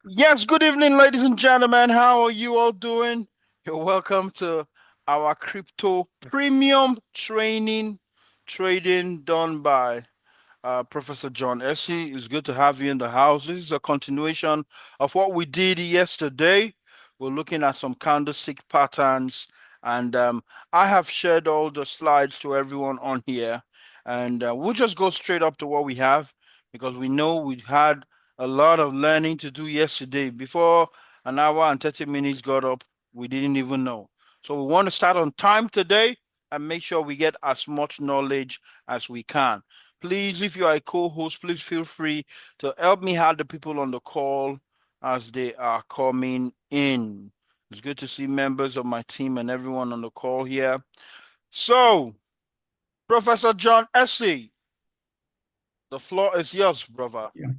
Yes, good evening, ladies and gentlemen. How are you all doing? You're welcome to our crypto premium trading done by Professor John Essy. It's good to have you in the house. This is a continuation of what we did yesterday. We're looking at some candlestick patterns, and I have shared all the slides to everyone on here, and we'll just go straight up to what we have because we know we had a lot of learning to do yesterday. Before an hour and 30 minutes got up, we didn't even know. So we want to start on time today and make sure we get as much knowledge as we can. Please, if you are a co-host, please feel free to help me have the people on the call as they are coming in. It's good to see members of my team and everyone on the call here. So, Professor John Essy, the floor is yours, brother. Yeah.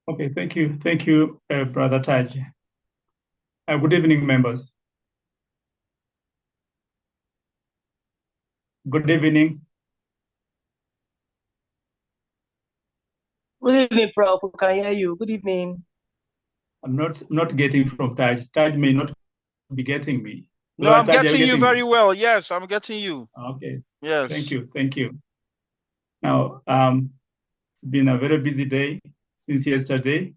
Okay, thank you. Thank you, Brother Taj. Good evening, members. Good evening. Good evening, Prof. We can hear you. Good evening. I'm not getting from Taj. Taj may not be getting me. No, Brother I'm Taj, are getting you very me? well. Yes, I'm getting you. Okay. Yes. Thank you. Thank you. Now, it's been a very busy day since yesterday.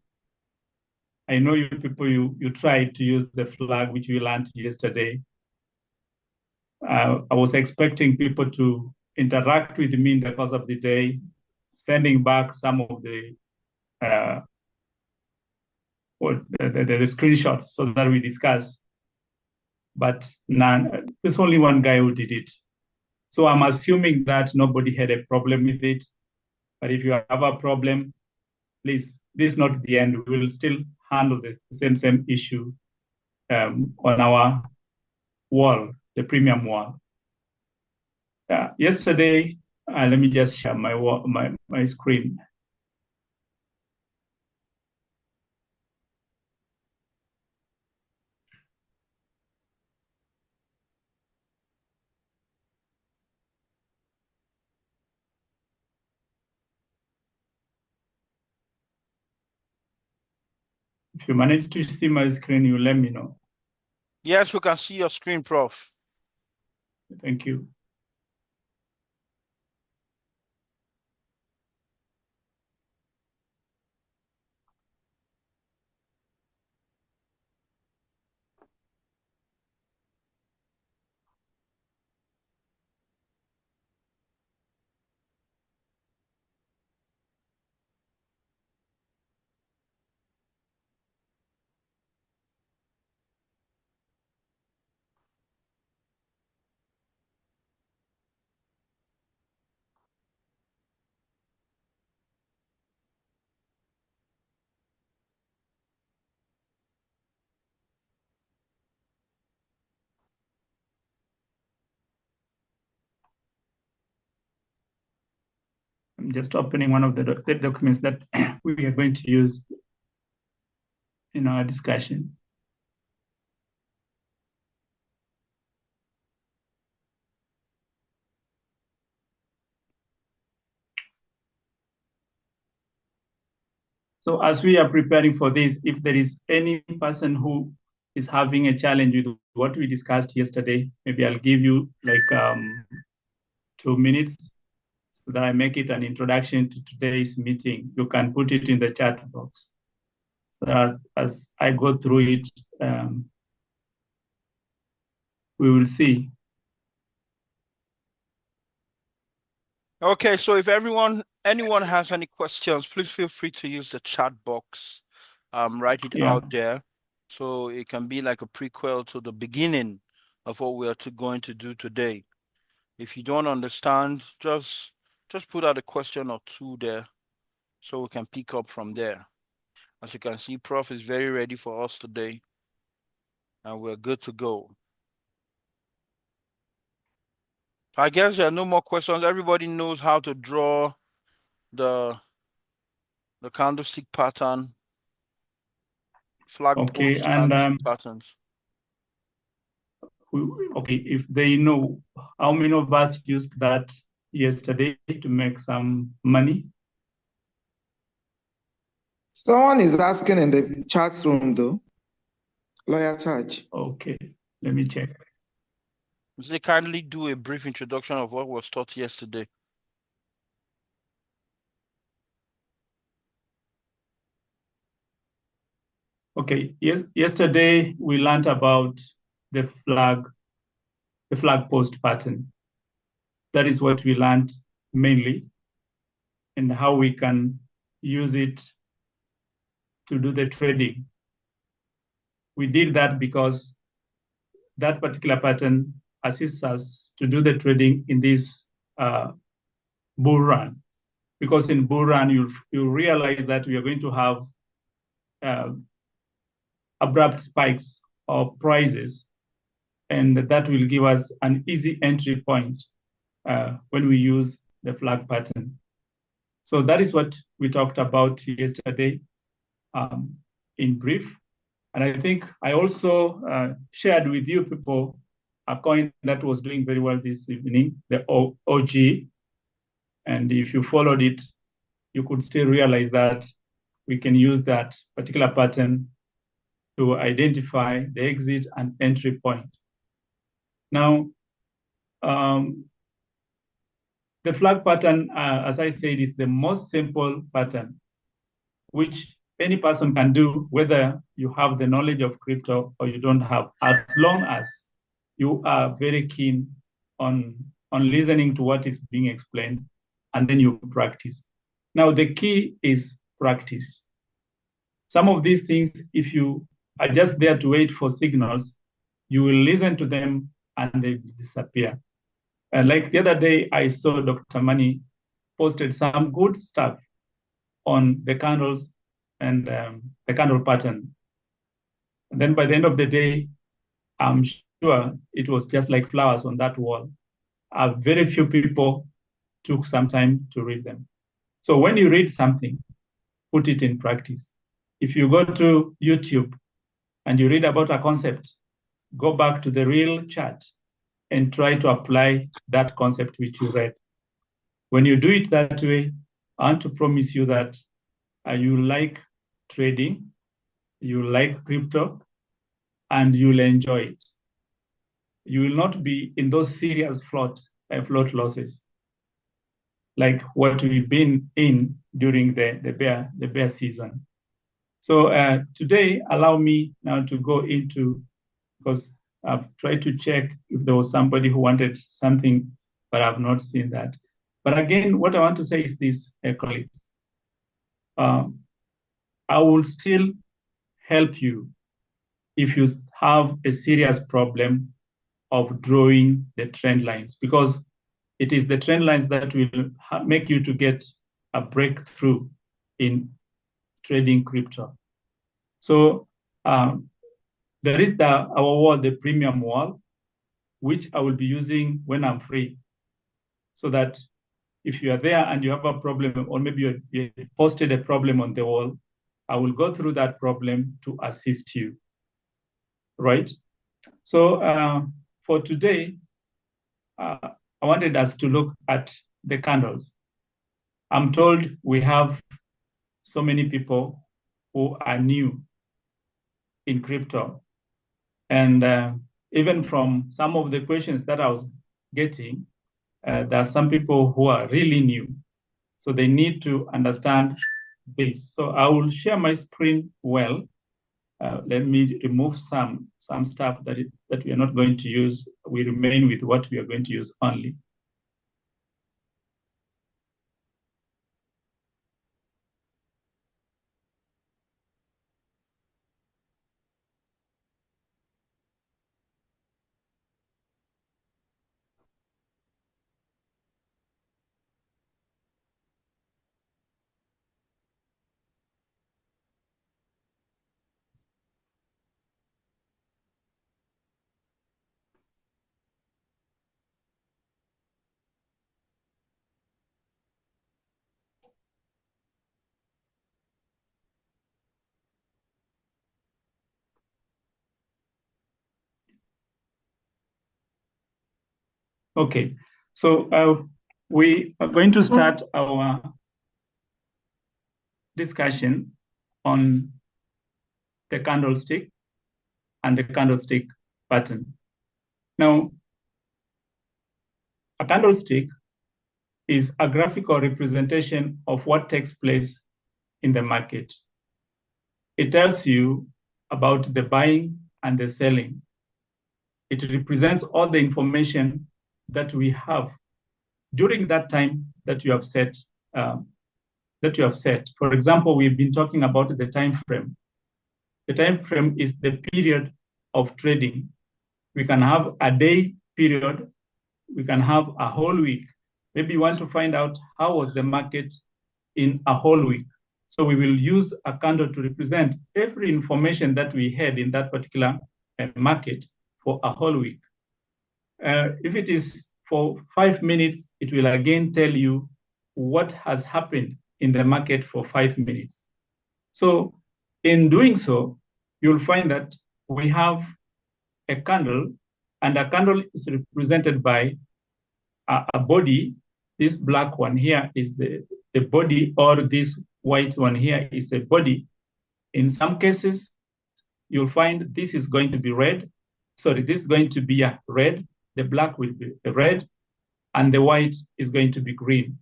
I know you people, you tried to use the flag which we learned yesterday. I was expecting people to interact with me in the course of the day, sending back some of the the screenshots so that we discuss. But none, there's only one guy who did it. So I'm assuming that nobody had a problem with it. But if you have a problem, please, this is not the end. We will still handle this same issue on our wall, the premium wall. Yesterday, let me just share my screen. If you manage to see my screen, you let me know. Yes, we can see your screen, Prof. Thank you. I'm just opening one of the documents that we are going to use in our discussion. So as we are preparing for this, if there is any person who is having a challenge with what we discussed yesterday, maybe I'll give you like 2 minutes so that I make it an introduction to today's meeting. You can put it in the chat box so that as I go through it, we will see. Okay, so if anyone has any questions, please feel free to use the chat box. Write it out there. So it can be like a prequel to the beginning of what we are going to do today. If you don't understand, just put out a question or two there so we can pick up from there. As you can see, Prof is very ready for us today, and we're good to go. I guess there are no more questions. Everybody knows how to draw the candlestick pattern, flag post candlestick patterns. Okay, if they know, how many of us used that yesterday to make some money? Someone is asking in the chat room though. LawyerTAJ. Okay, let me check. They kindly do a brief introduction of what was taught yesterday. Okay, yes, yesterday we learned about the flag post pattern. That is what we learned mainly, and how we can use it to do the trading. We did that because that particular pattern assists us to do the trading in this bull run. Because in bull run, you realize that we are going to have abrupt spikes of prices, and that will give us an easy entry point when we use the flag pattern. So that is what we talked about yesterday in brief. And I think I also shared with you people a coin that was doing very well this evening, the OG. And if you followed it, you could still realize that we can use that particular pattern to identify the exit and entry point. Now, the flag pattern, as I said, is the most simple pattern, which any person can do, whether you have the knowledge of crypto or you don't have, as long as you are very keen on listening to what is being explained, and then you practice. Now, the key is practice. Some of these things, if you are just there to wait for signals, you will listen to them and they disappear. Like the other day, I saw Dr. Mani posted some good stuff on the candles and the candle pattern. And then by the end of the day, I'm sure it was just like flowers on that wall. Very few people took some time to read them. So when you read something, put it in practice. If you go to YouTube and you read about a concept, go back to the real chart and try to apply that concept which you read. When you do it that way, I want to promise you that you like trading, you like crypto, and you'll enjoy it. You will not be in those serious float losses like what we've been in during the bear season. So today, allow me now to go into, because I've tried to check if there was somebody who wanted something, but I've not seen that. But again, what I want to say is this, colleagues. I will still help you if you have a serious problem of drawing the trend lines, because it is the trend lines that will make you to get a breakthrough in trading crypto. So there is our wall, the premium wall, which I will be using when I'm free, so that if you are there and you have a problem, or maybe you posted a problem on the wall, I will go through that problem to assist you, right? So for today, I wanted us to look at the candles. I'm told we have so many people who are new in crypto. And even from some of the questions that I was getting, there are some people who are really new. So they need to understand this. So I will share my screen well. Let me remove some stuff that we are not going to use. We remain with what we are going to use only. Okay, so we are going to start our discussion on the candlestick and the candlestick pattern. Now, a candlestick is a graphical representation of what takes place in the market. It tells you about the buying and the selling. It represents all the information that we have during that time that you have set. For example, we've been talking about the time frame. The time frame is the period of trading. We can have a day period. We can have a whole week. Maybe you want to find out how was the market in a whole week. So we will use a candle to represent every information that we had in that particular market for a whole week. If it is for 5 minutes, it will again tell you what has happened in the market for 5 minutes. So in doing so, you'll find that we have a candle, and a candle is represented by a body. This black one here is the body, or this white one here is a body. In some cases, you'll find this is going to be red. Sorry, this is going to be a red. The black will be a red, and the white is going to be green.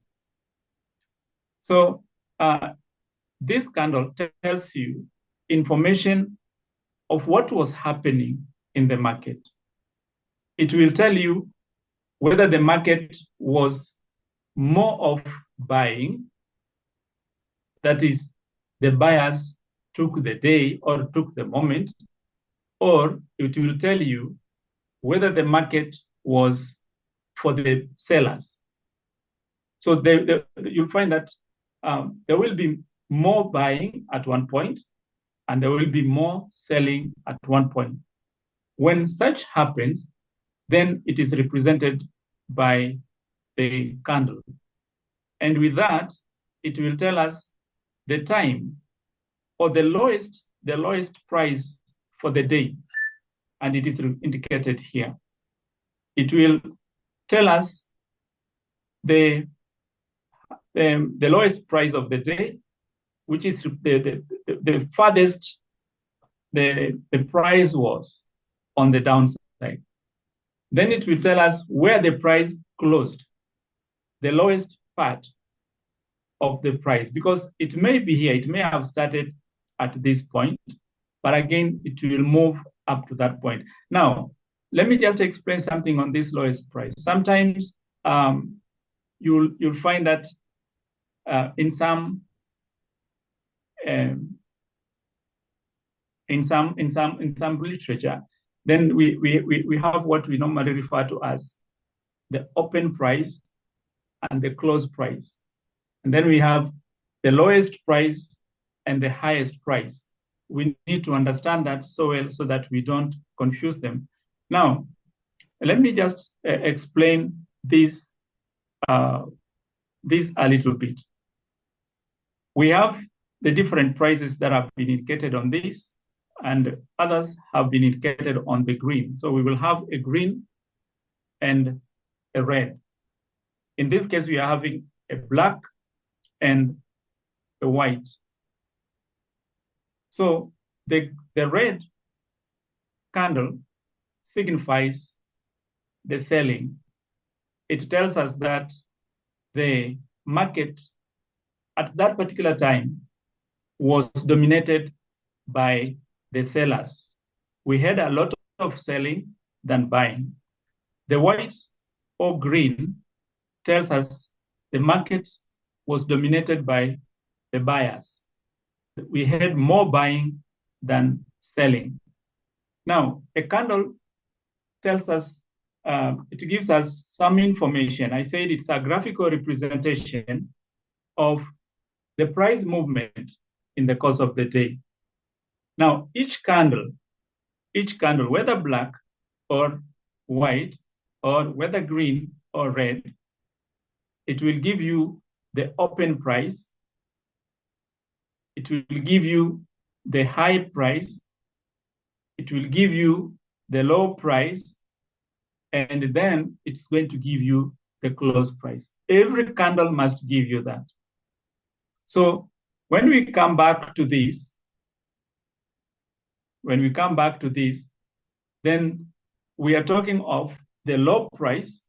So this candle tells you information of what was happening in the market. It will tell you whether the market was more of buying, that is, the buyers took the day or took the moment, or it will tell you whether the market was for the sellers. So you'll find that there will be more buying at one point, and there will be more selling at one point. When such happens, then it is represented by the candle. And with that, it will tell us the time or the lowest price for the day. And it is indicated here. It will tell us the lowest price of the day, which is the farthest the price was on the downside. Then it will tell us where the price closed, the lowest part of the price, because it may be here, it may have started at this point, but again, it will move up to that point. Now, let me just explain something on this lowest price. Sometimes you'll find that in some literature, then we have what we normally refer to as the open price and the close price. And then we have the lowest price and the highest price. We need to understand that so well so that we don't confuse them. Now, let me just explain this a little bit. We have the different prices that have been indicated on this, and others have been indicated on the green. So we will have a green and a red. In this case, we are having a black and a white. So the red candle signifies the selling. It tells us that the market at that particular time was dominated by the sellers. We had a lot of selling than buying. The white or green tells us the market was dominated by the buyers. We had more buying than selling. Now, a candle tells us, it gives us some information. I said it's a graphical representation of the price movement in the course of the day. Now, each candle, whether black or white, or whether green or red, it will give you the open price. It will give you the high price. It will give you the low price. And then it's going to give you the close price. Every candle must give you that. So when we come back to this, when we come back to this, then we are talking of the low price,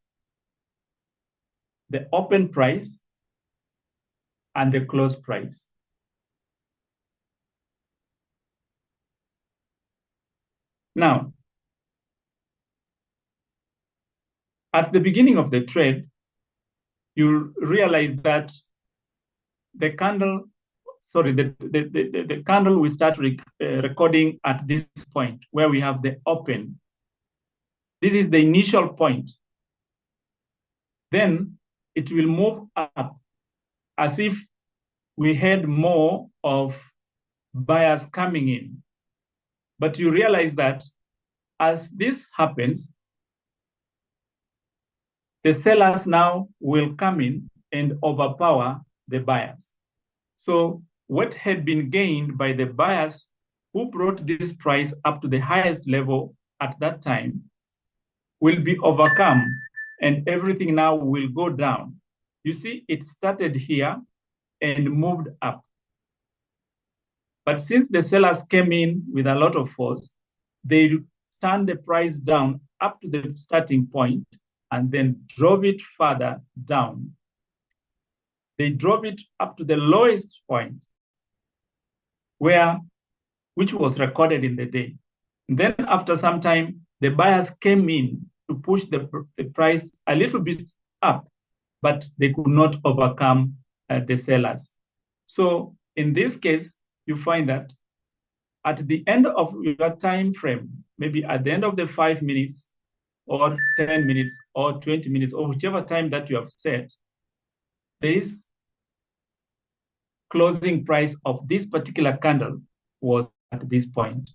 the open price, and the close price. Now, at the beginning of the trade, you realize that the candle, the candle will start recording at this point where we have the open. This is the initial point. Then it will move up as if we had more of buyers coming in. But you realize that as this happens, the sellers now will come in and overpower the buyers. So what had been gained by the buyers who brought this price up to the highest level at that time will be overcome, and everything now will go down. You see, it started here and moved up. But since the sellers came in with a lot of force, they turned the price down up to the starting point and then drove it further down. They drove it up to the lowest point, which was recorded in the day. And then after some time, the buyers came in to push the price a little bit up, but they could not overcome the sellers. So in this case, you find that at the end of your time frame, maybe at the end of the 5 minutes or 10 minutes or 20 minutes or whichever time that you have set, this closing price of this particular candle was at this point,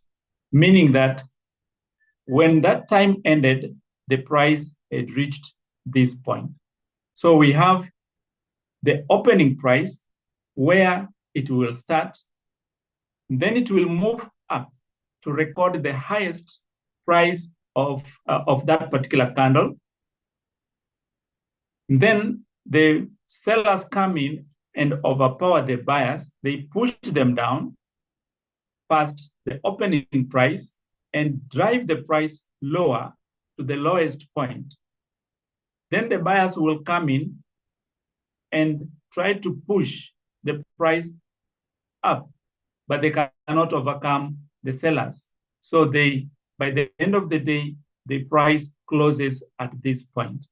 meaning that when that time ended, the price had reached this point. So we have the opening price where it will start, then it will move up to record the highest price of that particular candle. Then the sellers come in and overpower the buyers. They push them down past the opening price and drive the price lower to the lowest point. Then the buyers will come in and try to push the price up, but they cannot overcome the sellers. So by the end of the day, the price closes at this point.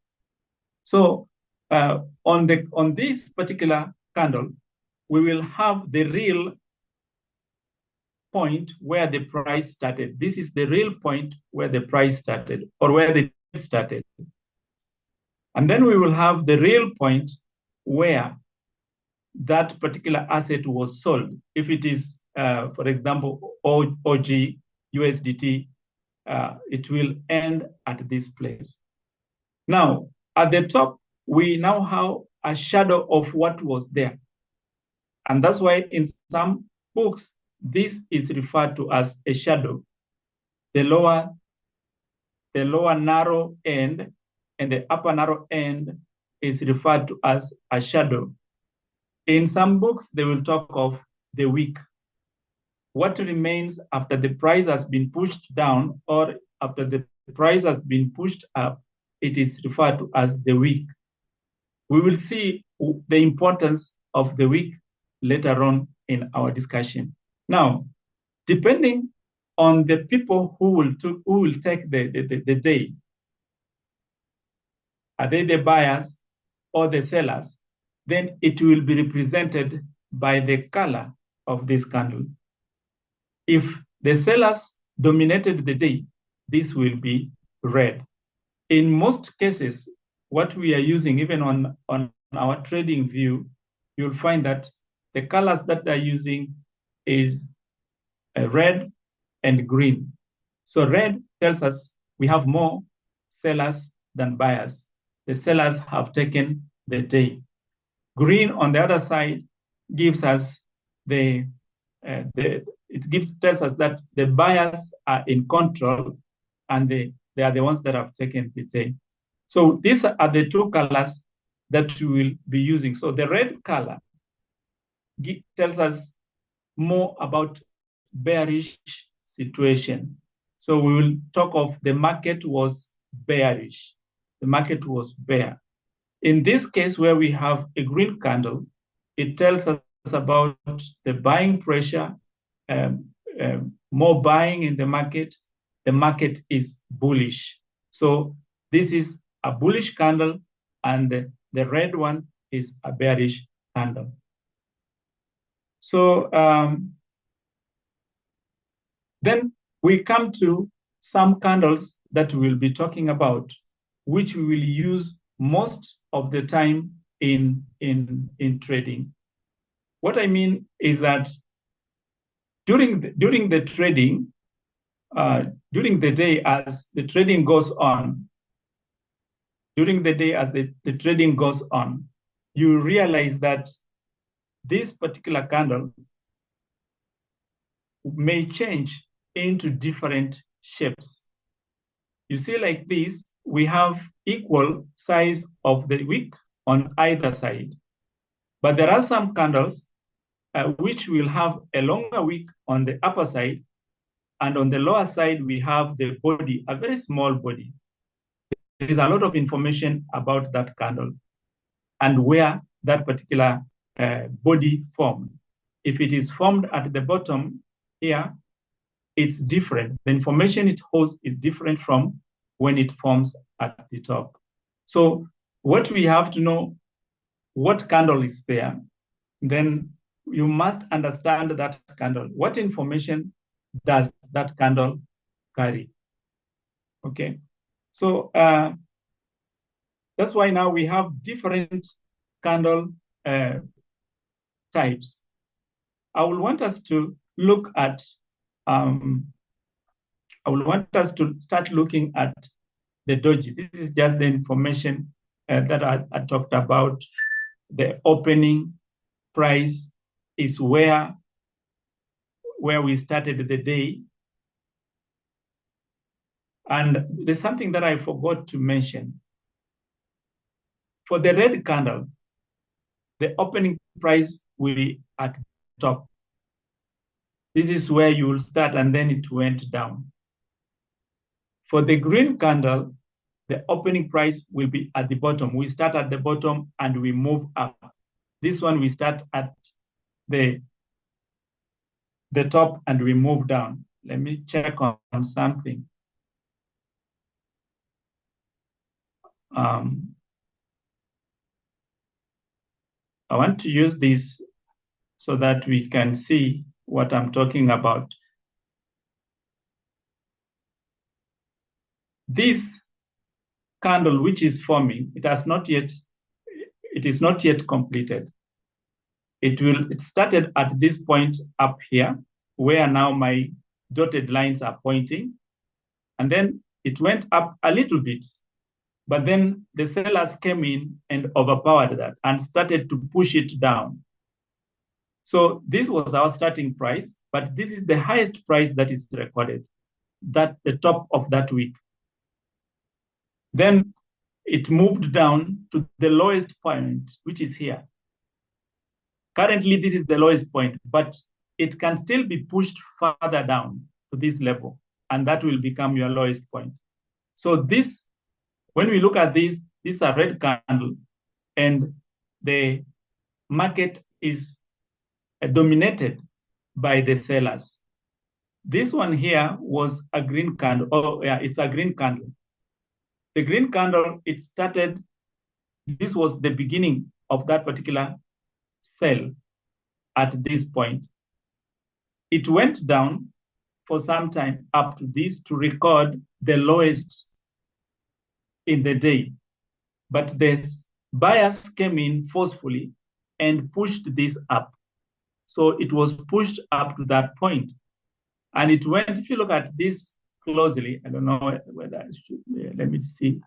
So on this particular candle, we will have the real point where the price started. This is the real point where the price started, or where the started. And then we will have the real point where that particular asset was sold. If it is, for example, OG, USDT, it will end at this place. Now, at the top, we now have a shadow of what was there. And that's why in some books, this is referred to as a shadow. The lower narrow end and the upper narrow end is referred to as a shadow. In some books, they will talk of the wick. What remains after the price has been pushed down or after the price has been pushed up, it is referred to as the wick. We will see the importance of the wick later on in our discussion. Now, depending on the people who will take the day, are they the buyers or the sellers? Then it will be represented by the color of this candle. If the sellers dominated the day, this will be red. In most cases, what we are using, even on our trading view, you'll find that the colors that they're using is red and green. So red tells us we have more sellers than buyers. The sellers have taken the day. Green on the other side gives us tells us that the buyers are in control and they are the ones that have taken the day. So these are the two colors that we will be using. So the red color tells us more about bearish situation. So we will talk of the market was bearish. The market was bear. In this case, where we have a green candle, it tells us about the buying pressure, more buying in the market. The market is bullish. So this is a bullish candle, and the red one is a bearish candle. So then we come to some candles that we'll be talking about, which we will use most of the time in trading. What I mean is that during the trading, during the day as the trading goes on, you realize that this particular candle may change into different shapes. You see, like this, we have equal size of the wick on either side. But there are some candles which will have a longer wick on the upper side, and on the lower side, we have the body, a very small body. There is a lot of information about that candle and where that particular body formed. If it is formed at the bottom here, it's different. The information it holds is different from when it forms at the top. So what we have to know, what candle is there, then you must understand that candle. What information does that candle carry? Okay, so that's why now we have different candle types. I will want us to look at, I will want us to start looking at the doji. This is just the information that I talked about. The opening price is where we started the day. And there's something that I forgot to mention. For the red candle, the opening price will be at the top. This is where you will start, and then it went down. For the green candle, the opening price will be at the bottom. We start at the bottom and we move up. This one, we start at the top and we move down. Let me check on something. I want to use this so that we can see what I'm talking about. This candle which is forming, it is not yet completed. It started at this point up here, where now my dotted lines are pointing, and then it went up a little bit, but then the sellers came in and overpowered that and started to push it down. So this was our starting price, but this is the highest price that is recorded, that the top of that week. Then it moved down to the lowest point, which is here. Currently, this is the lowest point, but it can still be pushed further down to this level, and that will become your lowest point. So this, when we look at this is a red candle, and the market is dominated by the sellers. This one here was a green candle. Oh, yeah, it's a green candle. The green candle, it started, this was the beginning of that particular sell at this point. It went down for some time up to this to record the lowest in the day. But the buyers came in forcefully and pushed this up. So it was pushed up to that point. And it went, if you look at this closely, I don't know whether I should, let me see.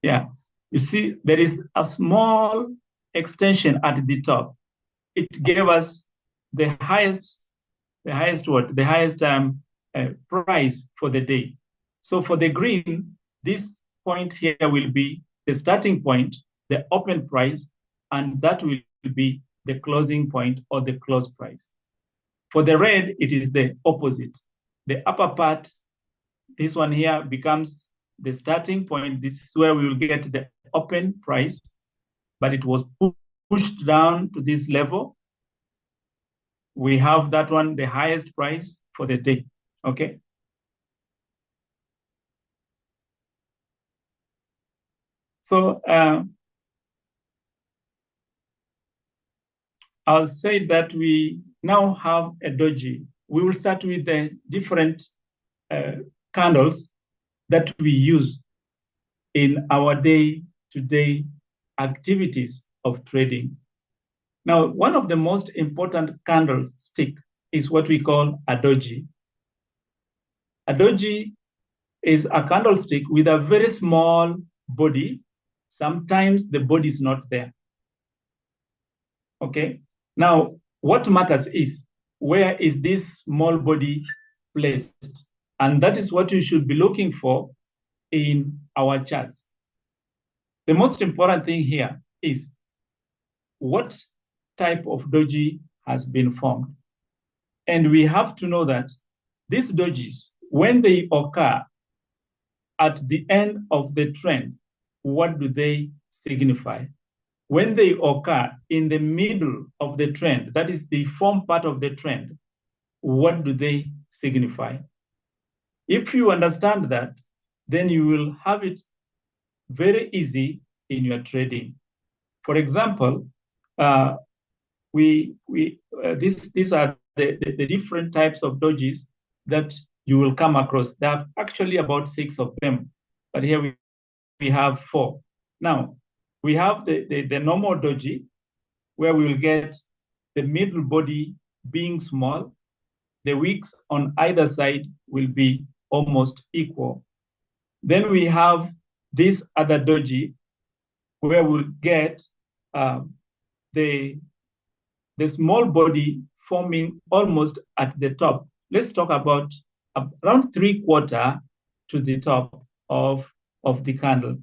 Yeah, you see, there is a small extension at the top. It gave us the highest price for the day. So for the green, this point here will be the starting point, the open price, and that will be the closing point or the close price. For the red, it is the opposite. The upper part, this one here, becomes the starting point. This is where we will get the open price, but it was pushed down to this level. We have that one, the highest price for the day, okay? So I'll say that we now have a doji. We will start with the different candles that we use in our day-to-day activities of trading. Now, one of the most important candlestick is what we call a doji. A doji is a candlestick with a very small body. Sometimes the body is not there. Okay. Now, what matters is where is this small body placed? And that is what you should be looking for in our charts. The most important thing here is what type of doji has been formed. And we have to know that these dojis, when they occur at the end of the trend, what do they signify? When they occur in the middle of the trend, that is the form part of the trend, what do they signify? If you understand that, then you will have it very easy in your trading. For example, these are the different types of dojis that you will come across. There are actually about 6 of them, but here we have 4. Now, we have the normal doji, where we will get the middle body being small. The wicks on either side will be almost equal. Then we have this other doji, where we'll get the small body forming almost at the top. Let's talk about around 3/4 to the top of the candle.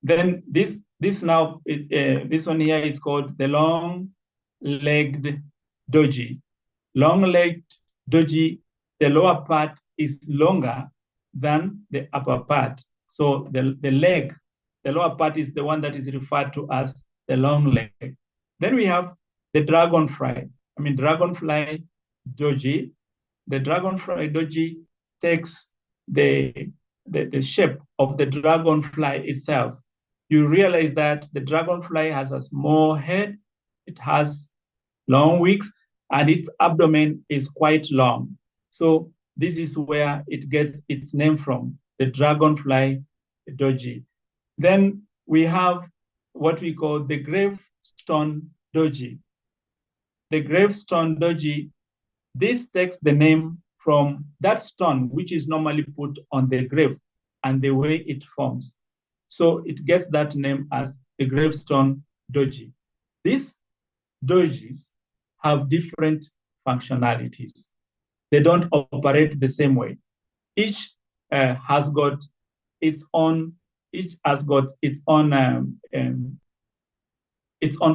Then this one here is called the long-legged doji. Long-legged doji, the lower part is longer than the upper part. So the leg, the lower part is the one that is referred to as the long leg. Then we have the dragonfly doji. The dragonfly doji takes the shape of the dragonfly itself. You realize that the dragonfly has a small head, it has long wings, and its abdomen is quite long. So this is where it gets its name from, the dragonfly doji. Then we have what we call the gravestone doji. The gravestone doji, this takes the name from that stone which is normally put on the grave and the way it forms. So it gets that name as the gravestone doji. These dojis have different functionalities. They don't operate the same way. Each has got its own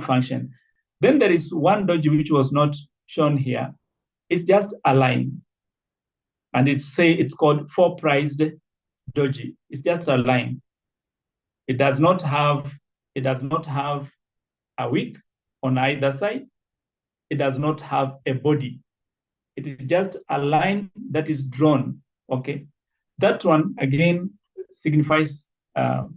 function. Then there is one doji which was not shown here. It's just a line, and it's called 4-priced doji. It's just a line. It does not have a wick on either side. It does not have a body. It is just a line that is drawn. Okay, that one again signifies a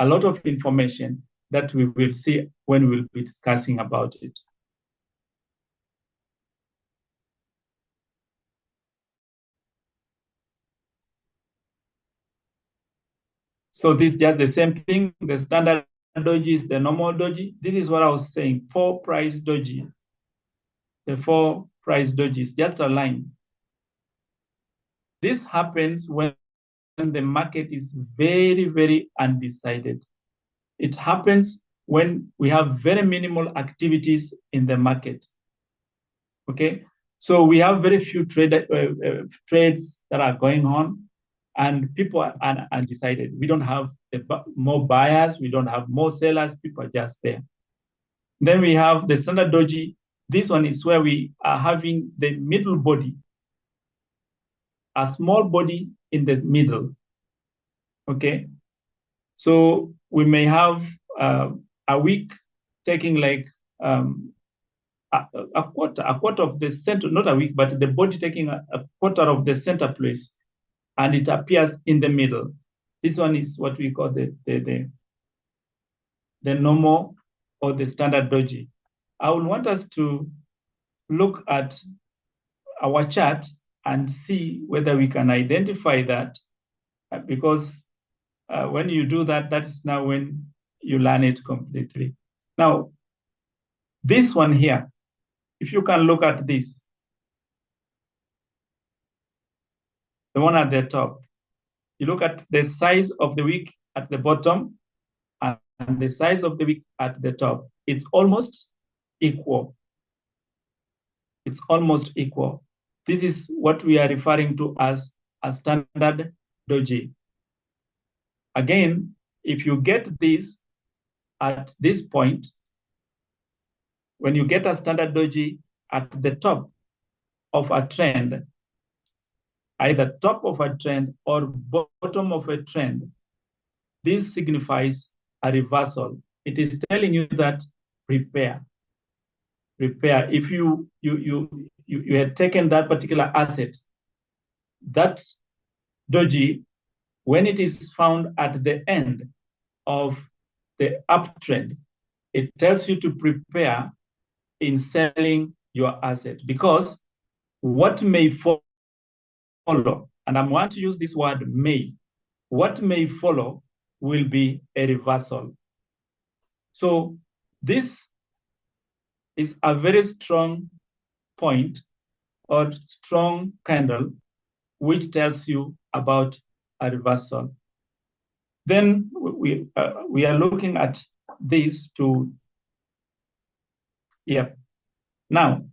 lot of information that we will see when we'll be discussing about it. So this is just the same thing. The standard doji is the normal doji. This is what I was saying, 4-price doji. The 4-price doji is just a line. This happens when the market is very, very undecided. It happens when we have very minimal activities in the market. Okay, so we have very few trades that are going on, and people are undecided. We don't have more buyers, we don't have more sellers, people are just there. Then we have the standard doji. This one is where we are having the middle body, a small body in the middle. Okay, so we may have a wick taking like a quarter of the center, not a wick, but the body taking a quarter of the center place, and it appears in the middle. This one is what we call the normal or the standard doji. I would want us to look at our chart and see whether we can identify that, because when you do that, that's now when you learn it completely. Now, this one here, if you can look at this, the one at the top, you look at the size of the wick at the bottom and the size of the wick at the top. It's almost equal. It's almost equal. This is what we are referring to as a standard doji. Again, if you get this at this point, when you get a standard doji at the top of a trend, either top of a trend or bottom of a trend, this signifies a reversal. It is telling you that prepare. If you had taken that particular asset, that doji, when it is found at the end of the uptrend, it tells you to prepare in selling your asset, because what may follow, and I want to use this word may, what may follow will be a reversal. So this is a very strong point or strong candle which tells you about a reversal. Then we are looking at this to, Now,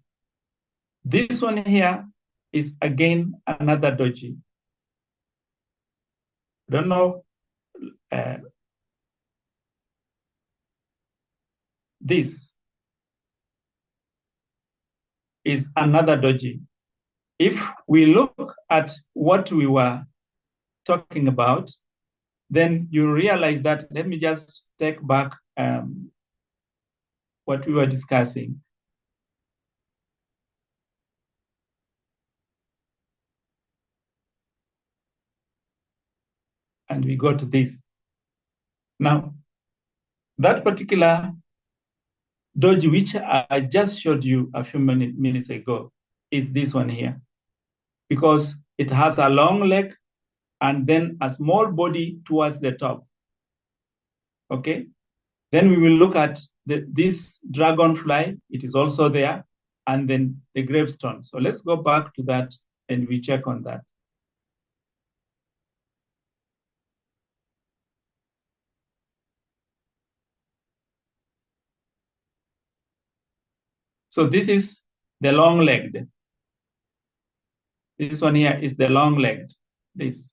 this one here is again another doji. Don't know. This is another doji. If we look at what we were talking about, then you realize that, let me just take back what we were discussing. And we got this. Now, that particular doji, which I just showed you a few minutes ago, is this one here, because it has a long leg and then a small body towards the top. Okay, then we will look at this dragonfly. It is also there, and then the gravestone. So let's go back to that and we check on that. So this is the long-legged. This one here is the long-legged, this.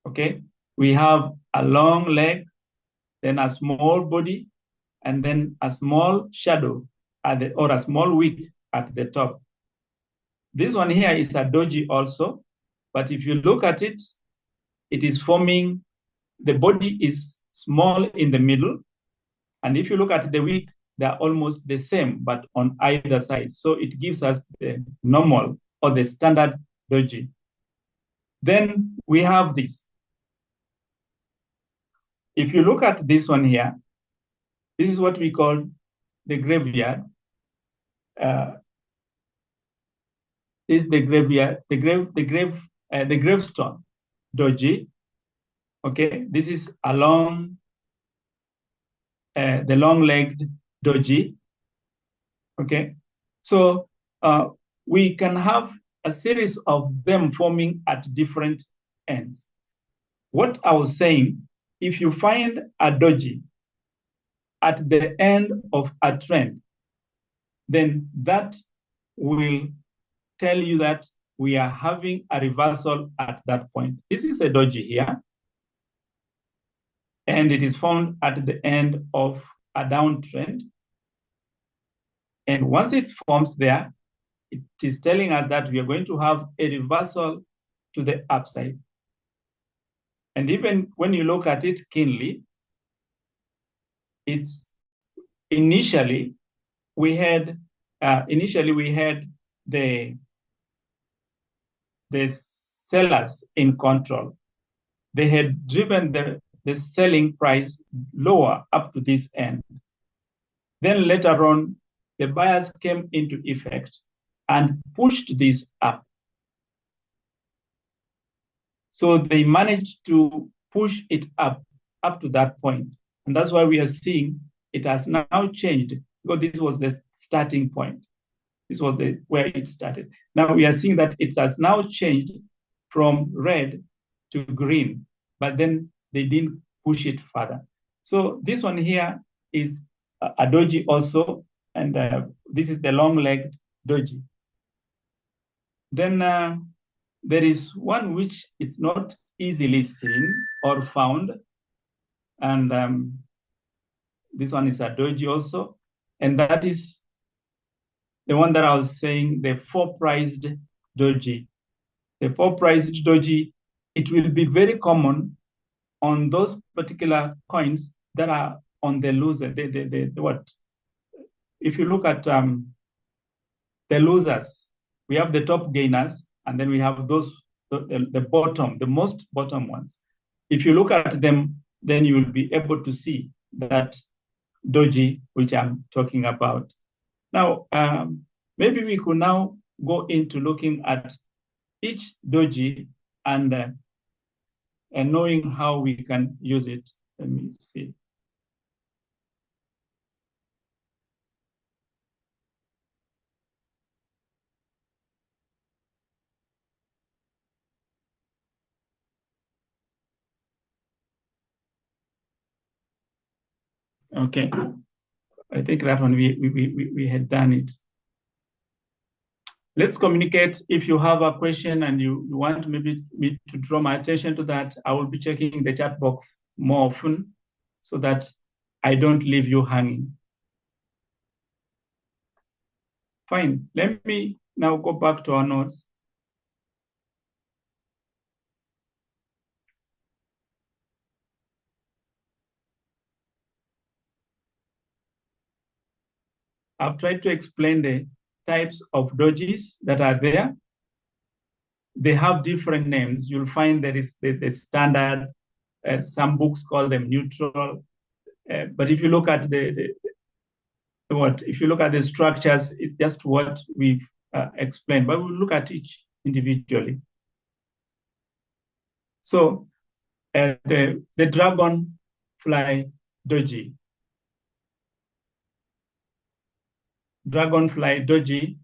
Okay, we have a long leg, then a small body, and then a small shadow or a small wick at the top. This one here is a doji also, but if you look at it, it is forming, the body is small in the middle, and if you look at the wick, they're almost the same, but on either side. So it gives us the normal or the standard doji. Then we have this. If you look at this one here, this is what we call the graveyard. This is the graveyard, the gravestone doji. Okay, this is along the long-legged doji. Okay, so we can have a series of them forming at different ends. What I was saying, if you find a doji at the end of a trend, then that will tell you that we are having a reversal at that point. This is a doji here, and it is found at the end of a downtrend. And once it forms there, it is telling us that we are going to have a reversal to the upside. And even when you look at it keenly, it's initially we had the sellers in control. They had driven the selling price lower up to this end. Then later on, the buyers came into effect and pushed this up. So they managed to push it up to that point. And that's why we are seeing it has now changed, because this was the starting point. This was where it started. Now we are seeing that it has now changed from red to green, but then they didn't push it further. So this one here is a doji also, and this is the long-legged doji. Then there is one which is not easily seen or found, and this one is a doji also, and that is the one that I was saying, the four-priced doji. The four-priced doji, it will be very common on those particular coins that are on the loser. What? If you look at the losers, we have the top gainers, and then we have those the bottom, the most bottom ones. If you look at them, then you will be able to see that doji which I'm talking about. Now, maybe we could now go into looking at each doji and knowing how we can use it. Let me see. Okay, I think that one we had done it. Let's communicate. If you have a question and you want maybe me to draw my attention to that, I will be checking the chat box more often so that I don't leave you hanging. Fine, let me now go back to our notes. I've tried to explain the types of dojis that are there. They have different names. You'll find there is the standard, some books call them neutral. But if you look at if you look at the structures, it's just what we've explained, but we'll look at each individually. So the dragonfly doji. Dragonfly doji,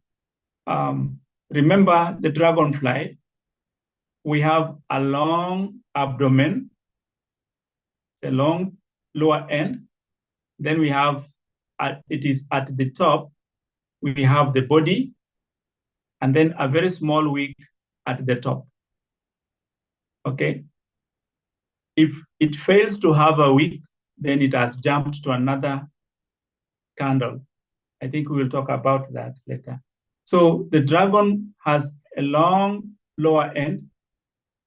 remember the dragonfly, we have a long abdomen, a long lower end. Then we have, it is at the top, we have the body, and then a very small wick at the top. Okay. If it fails to have a wick, then it has jumped to another candle. I think we will talk about that later. So the dragon has a long lower end,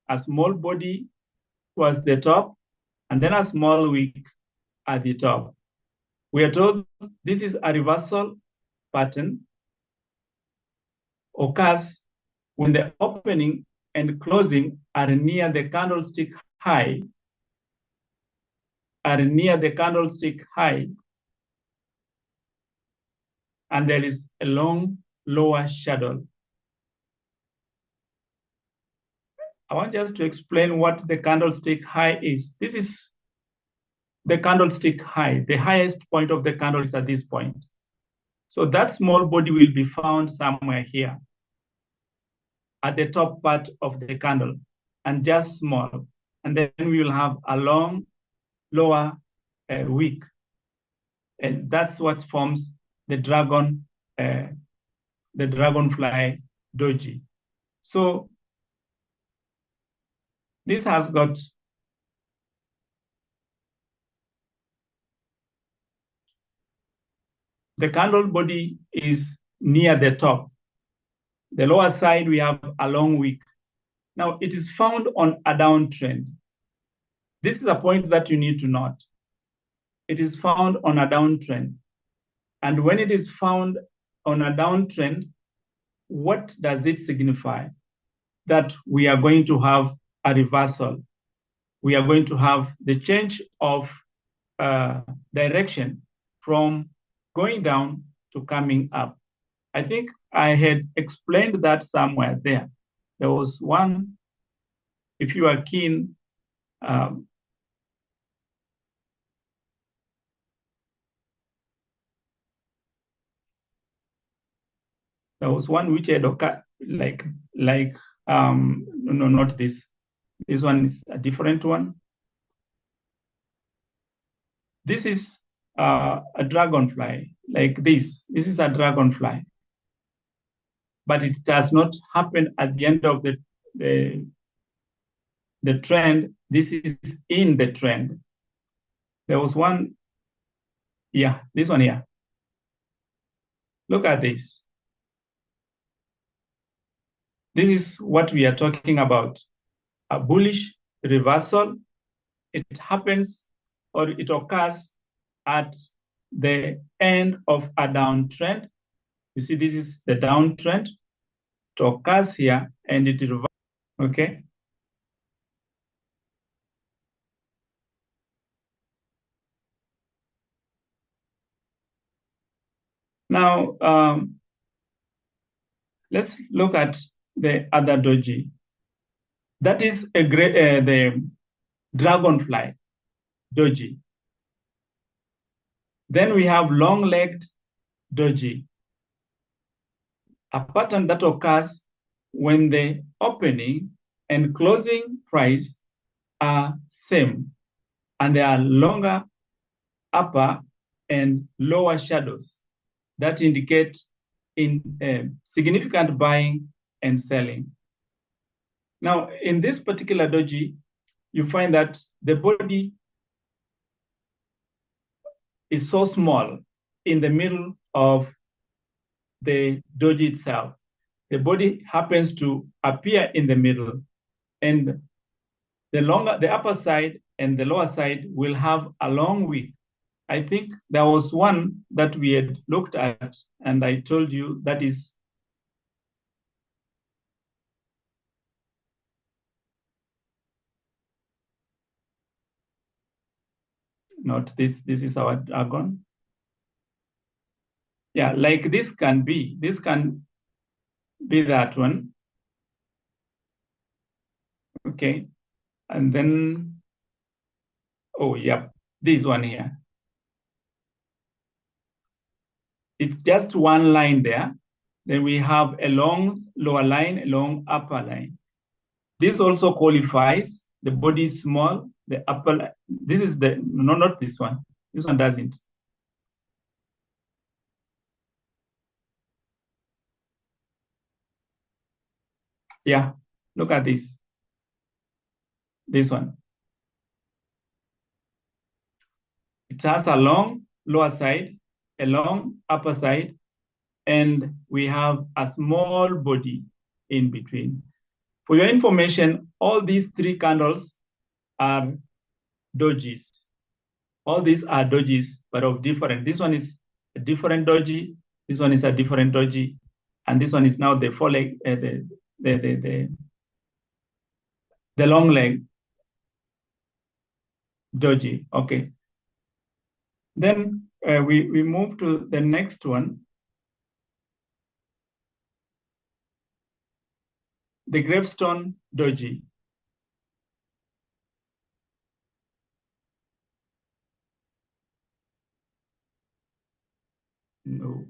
a small body towards the top, and then a small wick at the top. We are told this is a reversal pattern occurs when the opening and closing are near the candlestick high, and there is a long lower shadow. I want just to explain what the candlestick high is. This is the candlestick high. The highest point of the candle is at this point. So that small body will be found somewhere here at the top part of the candle, and just small. And then we will have a long lower wick. And that's what forms the dragonfly doji. So this has got the candle body is near the top. The lower side, we have a long wick. Now, it is found on a downtrend. This is a point that you need to note. It is found on a downtrend. And when it is found on a downtrend, what does it signify? That we are going to have a reversal. We are going to have the change of direction from going down to coming up. I think I had explained that somewhere there. There was one, if you are keen, there was one which had occurred, no, not this. This one is a different one. This is a dragonfly, like this. This is a dragonfly. But it does not happen at the end of the trend. This is in the trend. There was one, yeah, this one here. Look at this. This is what we are talking about. A bullish reversal. It happens or it occurs at the end of a downtrend. You see, this is the downtrend. It occurs here and it reverses. Okay. Now, let's look at the other doji. That is the dragonfly doji. Then we have long-legged doji, a pattern that occurs when the opening and closing price are same, and there are longer upper and lower shadows that indicate in significant buying and selling. Now, in this particular doji, you find that the body is so small in the middle of the doji itself. The body happens to appear in the middle, and the upper side and the lower side will have a long wick. I think there was one that we had looked at, and I told you that is not this. This is our dragon. Yeah, like this can be that one. Okay, and then, oh, yeah, this one here. It's just one line there. Then we have a long lower line, a long upper line. This also qualifies. The body is small, the upper, this is the, no, not this one. This one doesn't. Yeah, look at this. This one. It has a long lower side, a long upper side, and we have a small body in between. For your information, all these three candles are dojis. All these are dojis, but of different. This one is a different doji. This one is a different doji, and this one is now the four leg, the long leg doji. Okay. Then we move to the next one. The gravestone doji. No.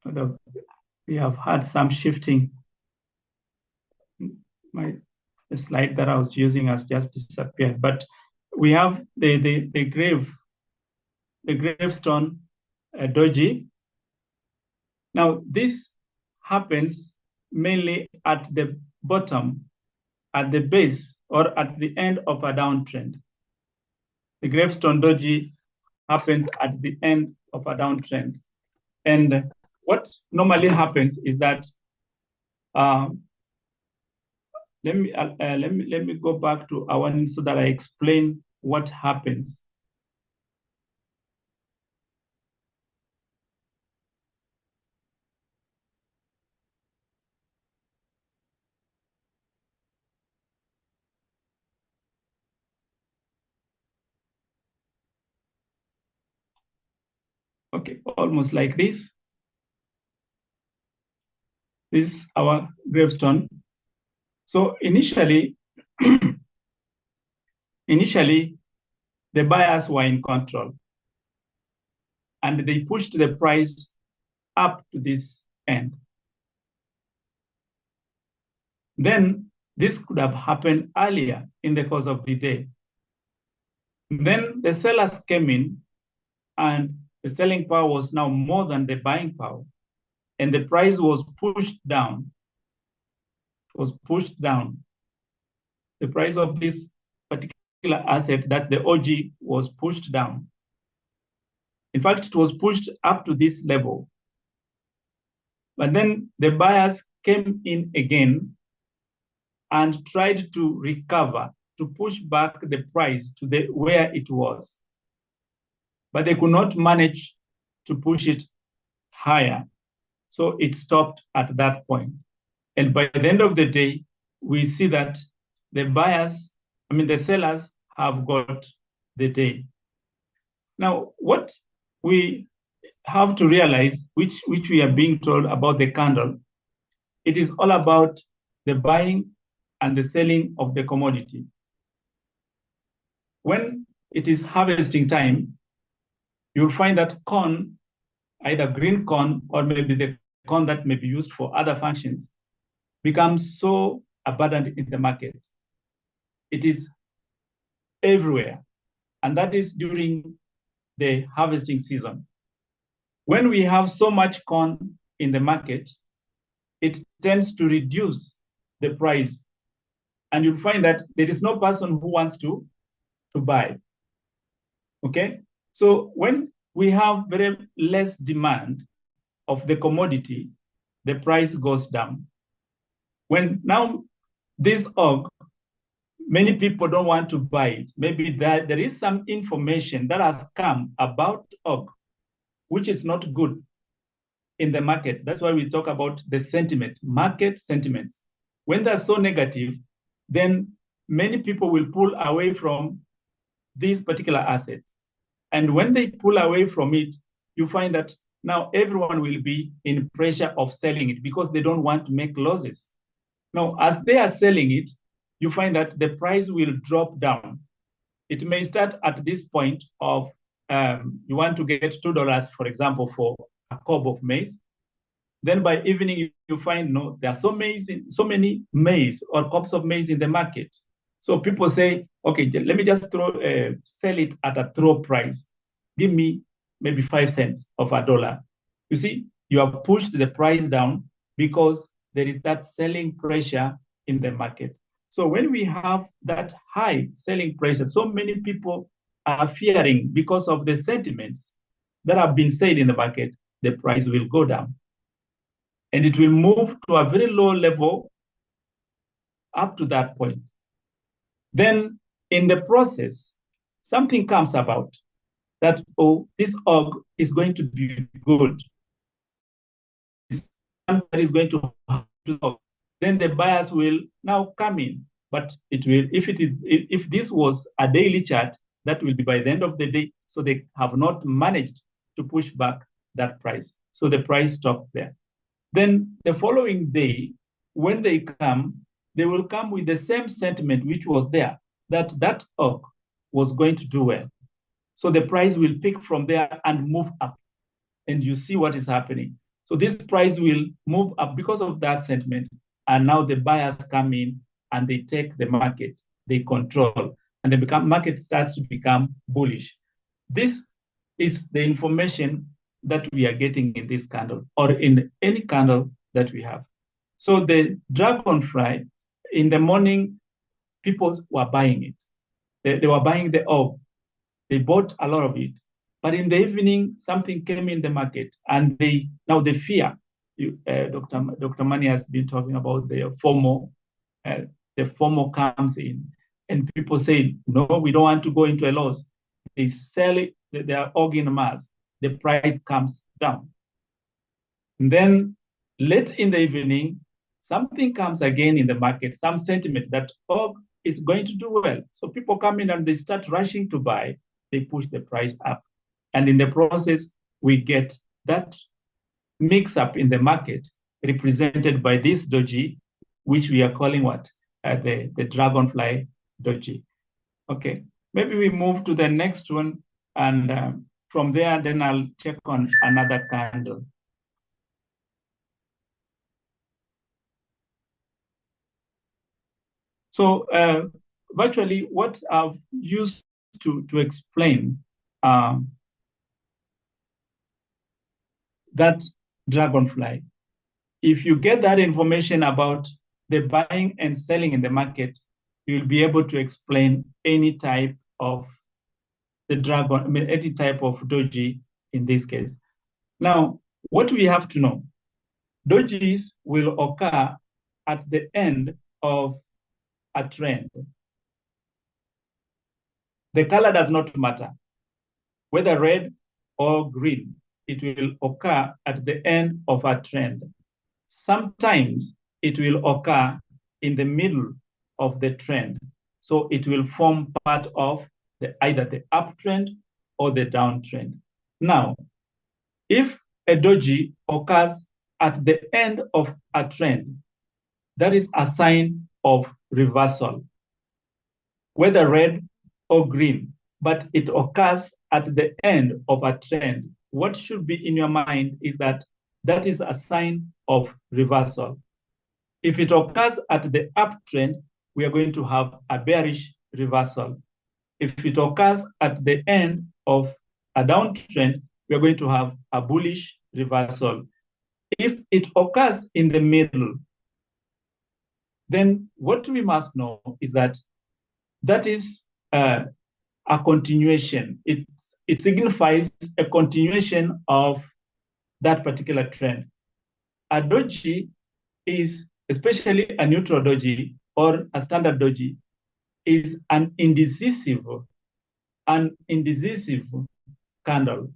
we have had some shifting. The slide that I was using has just disappeared, but we have the gravestone doji. Now this happens mainly at the bottom, at the base, or at the end of a downtrend. The gravestone doji happens at the end of a downtrend. And what normally happens is that let me go back to our so that I explain what happens. Okay, almost like this. This is our gravestone. So initially, the buyers were in control and they pushed the price up to this end. Then this could have happened earlier in the course of the day. Then the sellers came in and the selling power was now more than the buying power, and the price was pushed down. It was pushed down. The price of this particular asset, that's the OG, was pushed down. In fact, it was pushed up to this level. But then the buyers came in again and tried to recover, to push back the price to where it was. But they could not manage to push it higher. So it stopped at that point. And by the end of the day, we see that the sellers have got the day. Now, what we have to realize, which we are being told about the candle, it is all about the buying and the selling of the commodity. When it is harvesting time, you'll find that corn, either green corn or maybe the corn that may be used for other functions, becomes so abundant in the market. It is everywhere, and that is during the harvesting season. When we have so much corn in the market, it tends to reduce the price, and you'll find that there is no person who wants to buy. Okay, so when we have very less demand of the commodity, the price goes down. When now this org, many people don't want to buy it. Maybe there is some information that has come about org, which is not good in the market. That's why we talk about the sentiment, market sentiments. When they're so negative, then many people will pull away from this particular asset. And when they pull away from it, you find that now everyone will be in pressure of selling it because they don't want to make losses. Now, as they are selling it, you find that the price will drop down. It may start at this point of you want to get $2, for example, for a cob of maize. Then by evening, you find no, there are so many maize or cobs of maize in the market. So people say, okay, let me just sell it at a throw price. Give me maybe 5 cents of a dollar. You see, you have pushed the price down because there is that selling pressure in the market. So when we have that high selling pressure, so many people are fearing because of the sentiments that have been said in the market, the price will go down. And it will move to a very low level up to that point. Then in the process, something comes about that, oh, this org is going to be good. That is going to happen. Then the buyers will now come in. But it will, if this was a daily chart, that will be by the end of the day. So they have not managed to push back that price. So the price stops there. Then the following day, when they come, they will come with the same sentiment which was there, that org was going to do well. So the price will pick from there and move up. And you see what is happening. So this price will move up because of that sentiment. And now the buyers come in and they take the market, they control, and the market starts to become bullish. This is the information that we are getting in this candle or in any candle that we have. So the dragonfly, in the morning, people were buying it. They were buying the orb. They bought a lot of it. But in the evening, something came in the market, and now the fear. Dr. Mani has been talking about the FOMO. The FOMO comes in, and people say, no, we don't want to go into a loss. They sell it, they are in mass. The price comes down. And then late in the evening, something comes again in the market, some sentiment that org is going to do well. So people come in and they start rushing to buy. They push the price up. And in the process, we get that mix up in the market represented by this doji, which we are calling what? The dragonfly doji. Okay, maybe we move to the next one. And from there, then I'll check on another candle. So virtually what I've used to explain that dragonfly, if you get that information about the buying and selling in the market, you'll be able to explain any type of any type of doji in this case. Now, what we have to know, dojis will occur at the end of a trend. The color does not matter, whether red or green, it will occur at the end of a trend. Sometimes it will occur in the middle of the trend. So it will form part of either the uptrend or the downtrend. Now, if a doji occurs at the end of a trend, that is a sign of reversal, whether red or green, but it occurs at the end of a trend. What should be in your mind is that that is a sign of reversal. If it occurs at the uptrend, we are going to have a bearish reversal. If it occurs at the end of a downtrend, we are going to have a bullish reversal. If it occurs in the middle, then what we must know is that that is a continuation. It signifies a continuation of that particular trend. A doji is, especially a neutral doji or a standard doji, is an indecisive candle.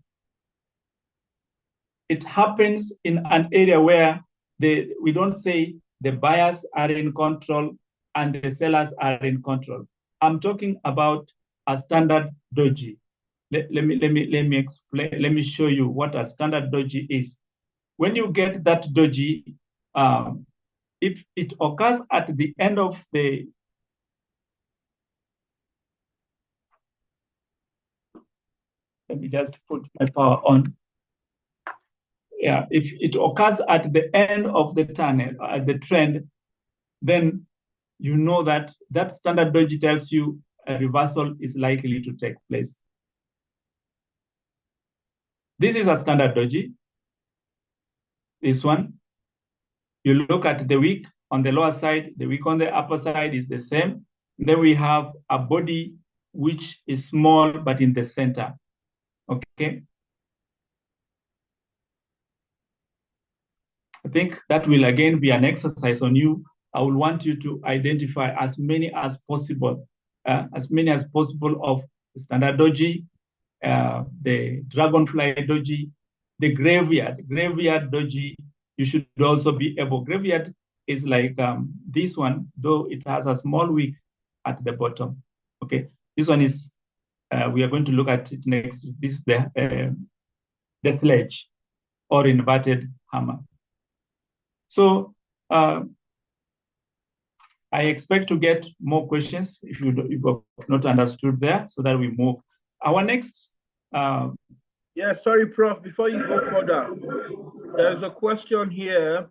It happens in an area where we don't say the buyers are in control and the sellers are in control. I'm talking about a standard doji. Let me explain. Let me show you what a standard doji is. When you get that doji, if it occurs at the end of the let me just put my power on. Yeah, if it occurs at the end of the tunnel, the trend, then you know that that standard doji tells you a reversal is likely to take place. This is a standard doji. This one. You look at the wick on the lower side, the wick on the upper side is the same. Then we have a body which is small but in the center. Okay. I think that will again be an exercise on you. I will want you to identify as many as possible of the standard doji, the dragonfly doji, the graveyard doji. You should also be able. Graveyard is like this one, though it has a small wick at the bottom. Okay, this one is. We are going to look at it next. This is the sledge or inverted hammer. So I expect to get more questions if you have not understood there, so that we move. Our next. Yeah, sorry, Prof. Before you go further, There's a question here.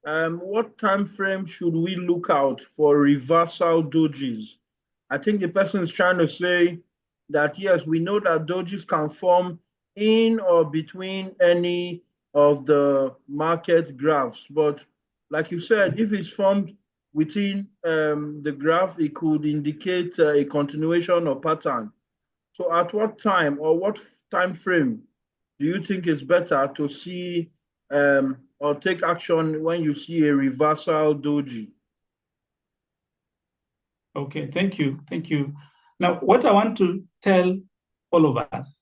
What time frame should we look out for reversal dojis? I think the person is trying to say that, yes, we know that dojis can form in or between any of the market graphs. But like you said, if it's formed within the graph, it could indicate a continuation or pattern. So at what time or what time frame do you think is better to see or take action when you see a reversal doji? Okay, thank you. Thank you. Now, what I want to tell all of us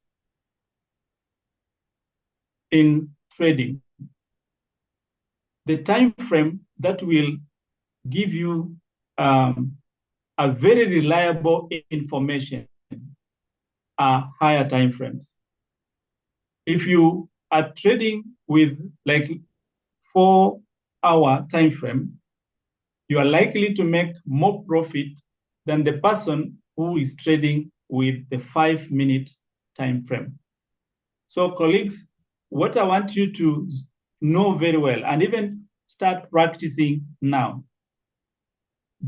in trading, the time frame that will give you a very reliable information are higher time frames. If you are trading with like 4-hour time frame, you are likely to make more profit than the person who is trading with the 5-minute time frame. So colleagues, what I want you to know very well, and even start practicing now,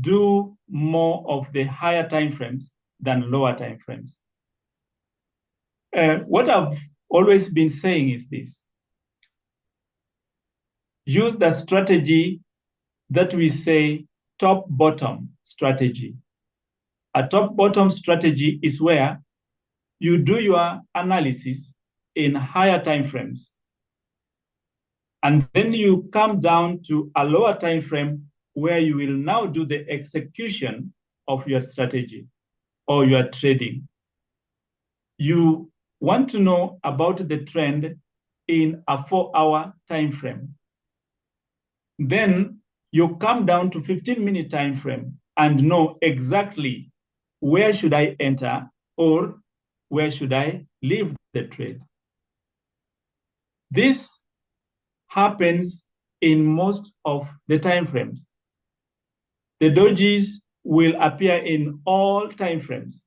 do more of the higher time frames than lower time frames. What I've always been saying is this: use the strategy that we say top-bottom strategy. A top-bottom strategy is where you do your analysis in higher time frames, and then you come down to a lower time frame where you will now do the execution of your strategy or your trading. You want to know about the trend in a 4-hour time frame. Then you come down to 15-minute time frame and know exactly where should I enter or where should I leave the trade. This happens in most of the time frames. The dojis will appear in all time frames.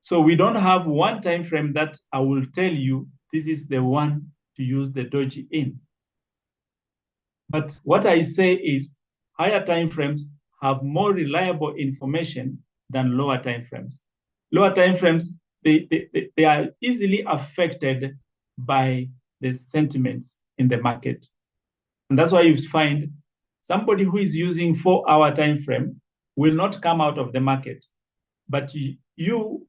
So we don't have one time frame that I will tell you this is the one to use the doji in. But what I say is higher time frames have more reliable information than lower time frames. Lower time frames, they are easily affected by the sentiments in the market. And that's why you find somebody who is using 4-hour time frame will not come out of the market. But you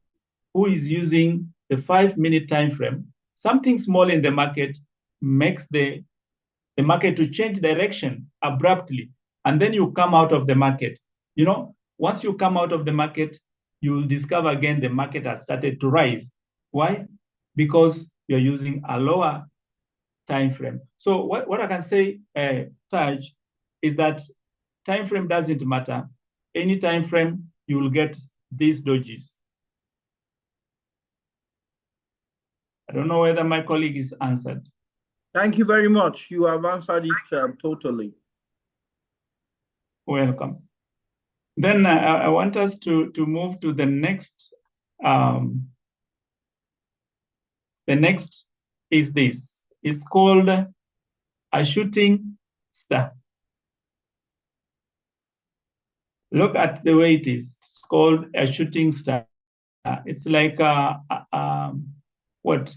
who is using the 5-minute time frame, something small in the market makes the market to change direction abruptly, and then you come out of the market. You know, once you come out of the market, you will discover again the market has started to rise. Why? Because you're using a lower time frame. So what I can say, Taj, is that time frame doesn't matter. Any time frame, you will get these dojis. I don't know whether my colleague is answered. Thank you very much. You have answered it totally. Welcome. Then I want us to move to the next. The next is this. It's called a shooting star. Look at the way it is. It's called a shooting star. It's like what?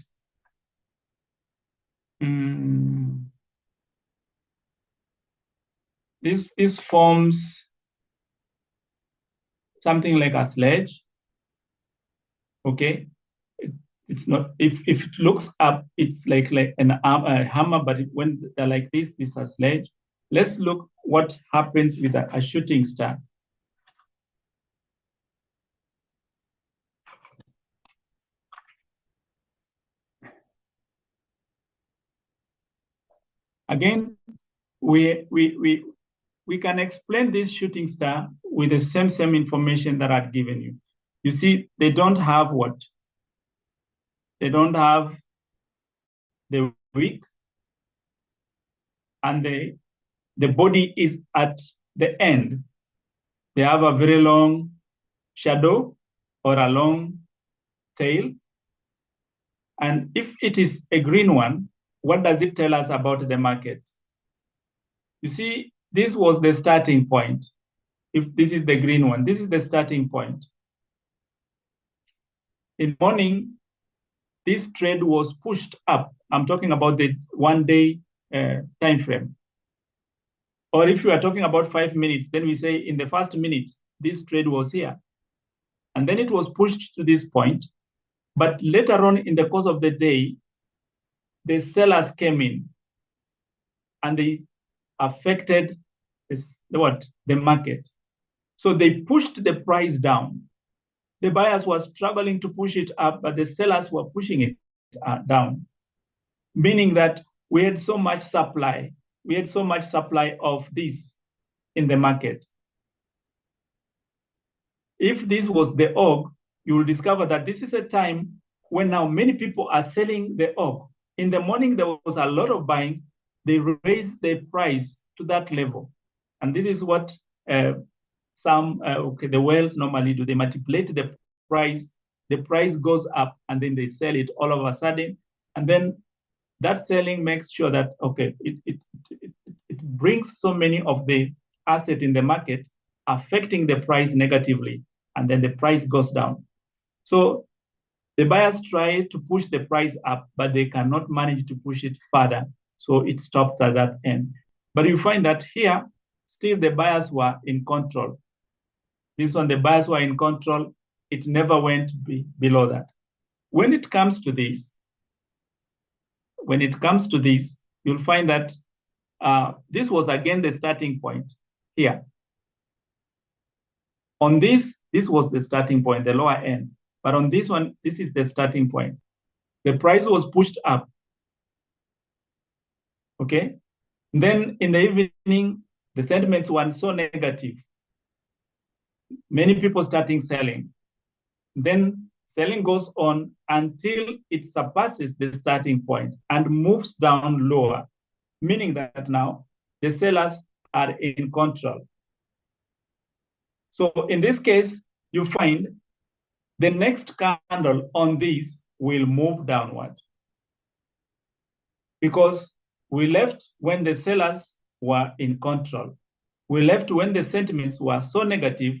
This forms something like a sledge. Okay, it's not. If it looks up, it's like an arm, a hammer. But when they're like this is a sledge. Let's look what happens with a shooting star. Again, we can explain this shooting star with the same information that I've given you. You see, they don't have what? They don't have the wick, and the body is at the end. They have a very long shadow or a long tail. And if it is a green one, what does it tell us about the market? You see, this was the starting point. If this is the green one, this is the starting point. In the morning, this trade was pushed up. I'm talking about the 1 day time frame. Or if you are talking about 5 minutes, then we say in the first minute, this trade was here. And then it was pushed to this point. But later on in the course of the day, the sellers came in and they affected the market. So they pushed the price down. The buyers were struggling to push it up, but the sellers were pushing it down, meaning that we had so much supply. We had so much supply of this in the market. If this was the org, you will discover that this is a time when now many people are selling the org. In the morning, there was a lot of buying. They raised the price to that level. And this is what the whales normally do. They manipulate the price goes up, and then they sell it all of a sudden. And then that selling makes sure that, it brings so many of the assets in the market, affecting the price negatively, and then the price goes down. So the buyers try to push the price up, but they cannot manage to push it further. So it stopped at that end. But you find that here, still the buyers were in control. This one, the buyers were in control. It never went below that. When it comes to this, you'll find that this was again the starting point here. On this was the starting point, the lower end. But on this one, this is the starting point. The price was pushed up. Okay? Then in the evening, the sentiments were so negative. Many people starting selling. Then selling goes on until it surpasses the starting point and moves down lower, meaning that now the sellers are in control. So in this case, you find the next candle on this will move downward, because we left when the sellers were in control. We left when the sentiments were so negative.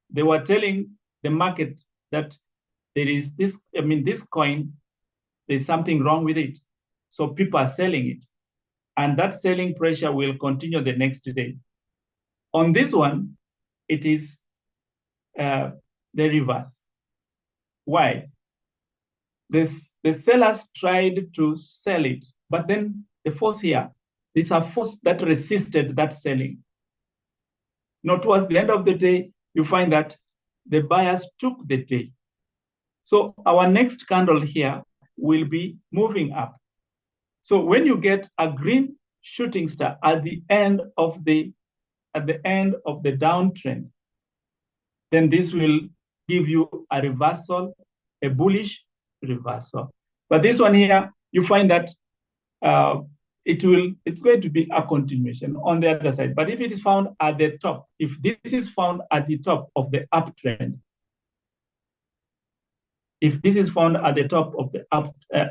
They were telling the market that there is this coin, there's something wrong with it. So people are selling it. And that selling pressure will continue the next day. On this one, it is the reverse. Why? The sellers tried to sell it, but then the force here, there's a force that resisted that selling. Now, towards the end of the day, you find that the buyers took the day. So our next candle here will be moving up. So when you get a green shooting star at the end of the downtrend, then this will give you a reversal, a bullish reversal. But this one here, you find that it's going to be a continuation on the other side. But if it is found at the top, if this is found at the top of the uptrend,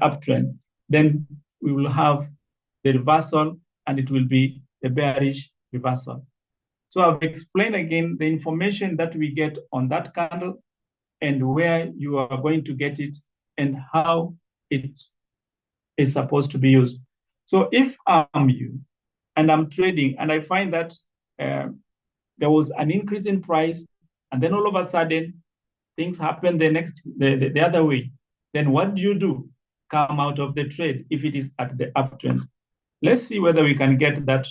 uptrend, then we will have the reversal, and it will be the bearish reversal. So I've explained again the information that we get on that candle and where you are going to get it and how it is supposed to be used. So if I'm you and I'm trading and I find that there was an increase in price, and then all of a sudden things happen the other way, then what do? Come out of the trade if it is at the uptrend. Let's see whether we can get that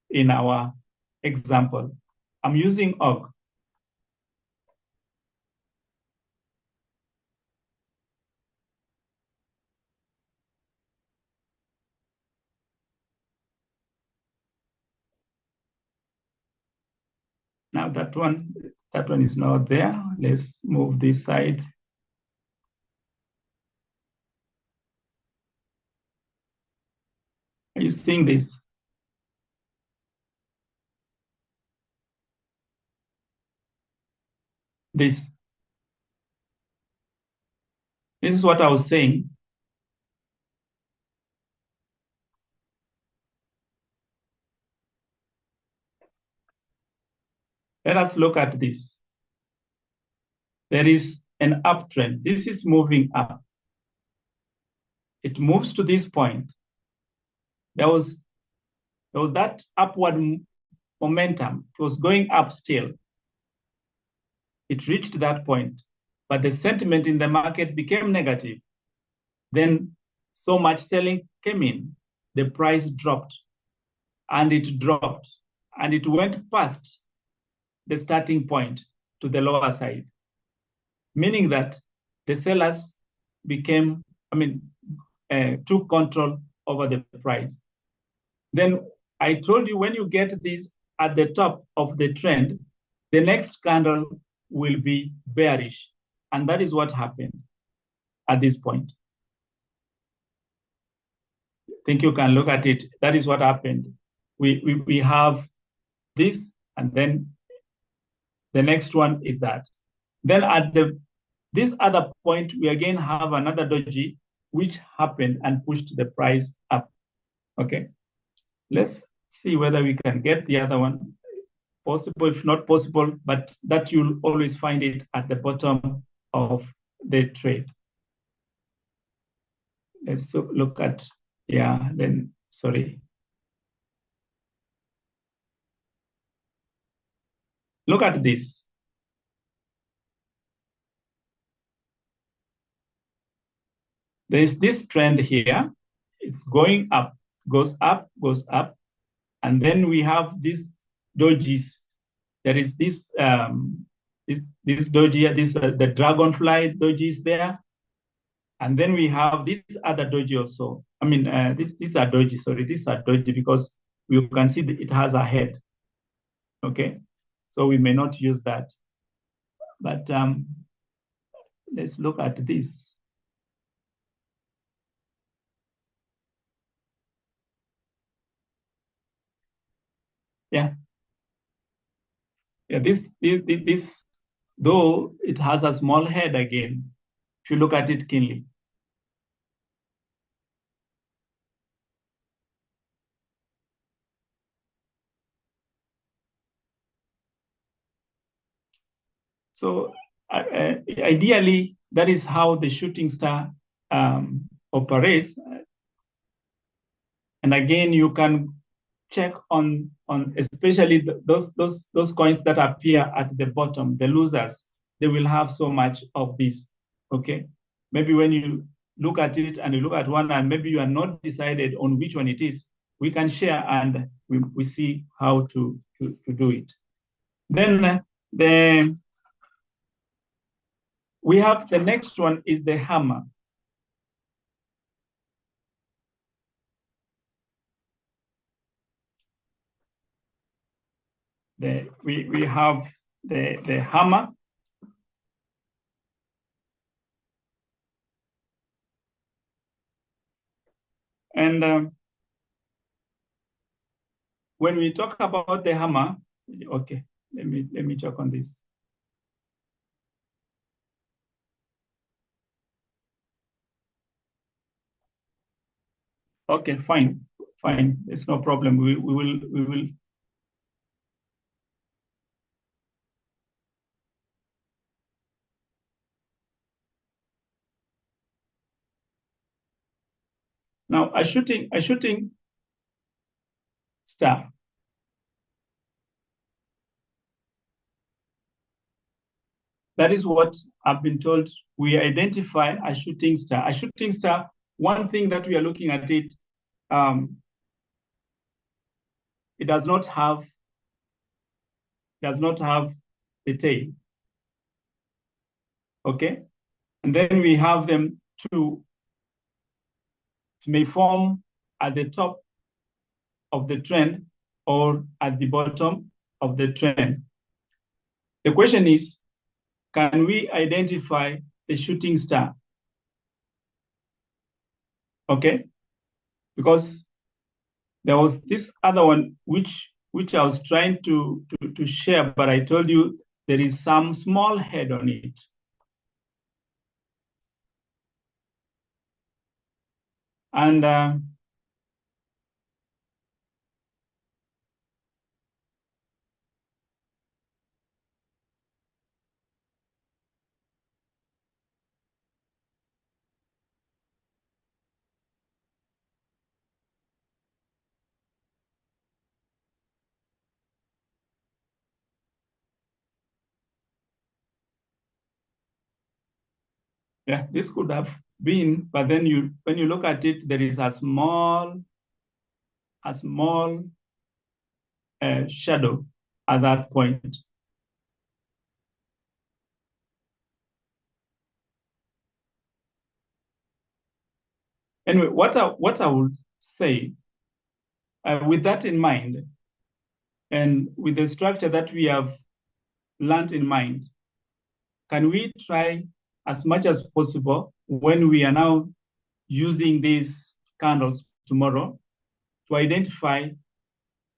in our example. I'm using OG. Now that one is not there. Let's move this side. Are you seeing this? This is what I was saying. Let us look at this. There is an uptrend. This is moving up. It moves to this point. There was that upward momentum. It was going up still. It reached that point, but the sentiment in the market became negative. Then so much selling came in. The price dropped, and it dropped, and it went past the starting point to the lower side, meaning that the sellers took control over the price. Then I told you, when you get this at the top of the trend, the next candle will be bearish. And that is what happened at this point. I think you can look at it. That is what happened. We have this, and then the next one is that. Then at this other point, we again have another doji, which happened and pushed the price up. Okay, let's see whether we can get the other one. Possible, if not possible, but that you'll always find it at the bottom of the trade. Let's look at, sorry. Look at this. There is this trend here. It's going up, goes up, and then we have these dojis. There is this this doji, the dragonfly doji is there, and then we have this other doji also. I mean, these are doji. Sorry, these are doji because you can see that it has a head. Okay, so we may not use that, but let's look at this. This, though it has a small head again, if you look at it keenly. So ideally, that is how the shooting star operates. And again, you can check on especially those coins that appear at the bottom, the losers. They will have so much of this. Okay, maybe when you look at it and you look at one and maybe you are not decided on which one it is, we can share and we see how to do it. Then we have the next one is the hammer. We have the hammer. And when we talk about the hammer, okay, let me check on this. Okay, fine. It's no problem. We will. Now a shooting star. That is what I've been told. We identify a shooting star. A shooting star, one thing that we are looking at it, it does not have the tail. Okay, and then we have them to may form at the top of the trend or at the bottom of the trend. The question is, can we identify the shooting star? Okay, because there was this other one which I was trying to share, but I told you there is some small head on it. And Yeah, this could have been, but then when you look at it, there is a small shadow at that point. Anyway, what I would say, with that in mind, and with the structure that we have learned in mind, can we try as much as possible when we are now using these candles tomorrow to identify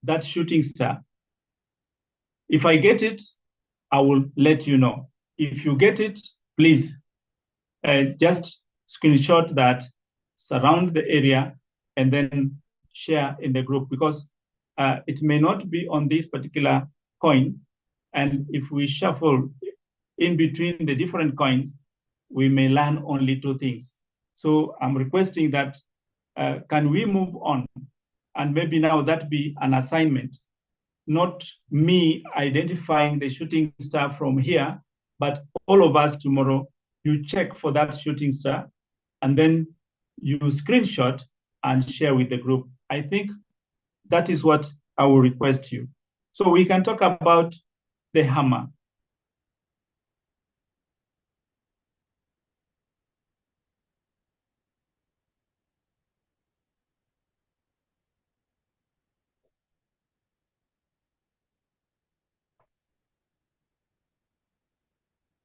that shooting star? If I get it, I will let you know. If you get it, please just screenshot that, surround the area, and then share in the group, because it may not be on this particular coin. And if we shuffle in between the different coins, we may learn only two things. So I'm requesting that, can we move on? And maybe now that be an assignment, not me identifying the shooting star from here, but all of us tomorrow, you check for that shooting star, and then you screenshot and share with the group. I think that is what I will request you. So we can talk about the hammer.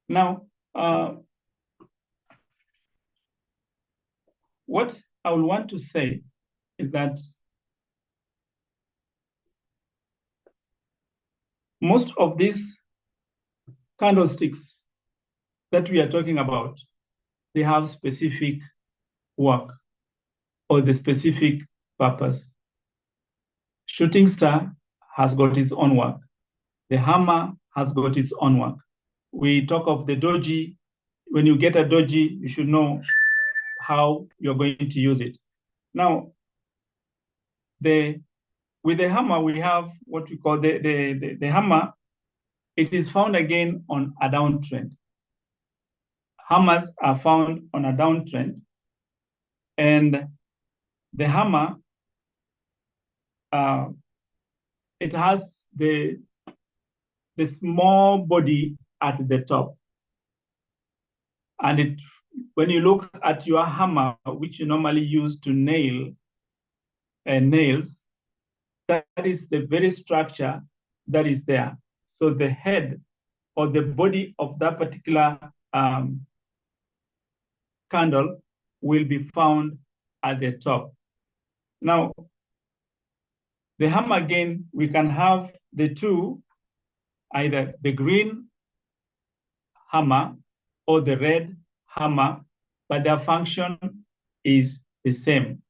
Now, what I will want to say is that most of these candlesticks that we are talking about, they have specific work or the specific purpose. Shooting star has got its own work. The hammer has got its own work. We talk of the doji. When you get a doji, you should know how you're going to use it. Now, with the hammer, we have what we call the hammer. It is found again on a downtrend. Hammers are found on a downtrend, and the hammer, it has the small body at the top. And when you look at your hammer, which you normally use to nail nails, that is the very structure that is there. So the head or the body of that particular candle will be found at the top. Now, the hammer again, we can have the two, either the green hammer or the red hammer, but their function is the same.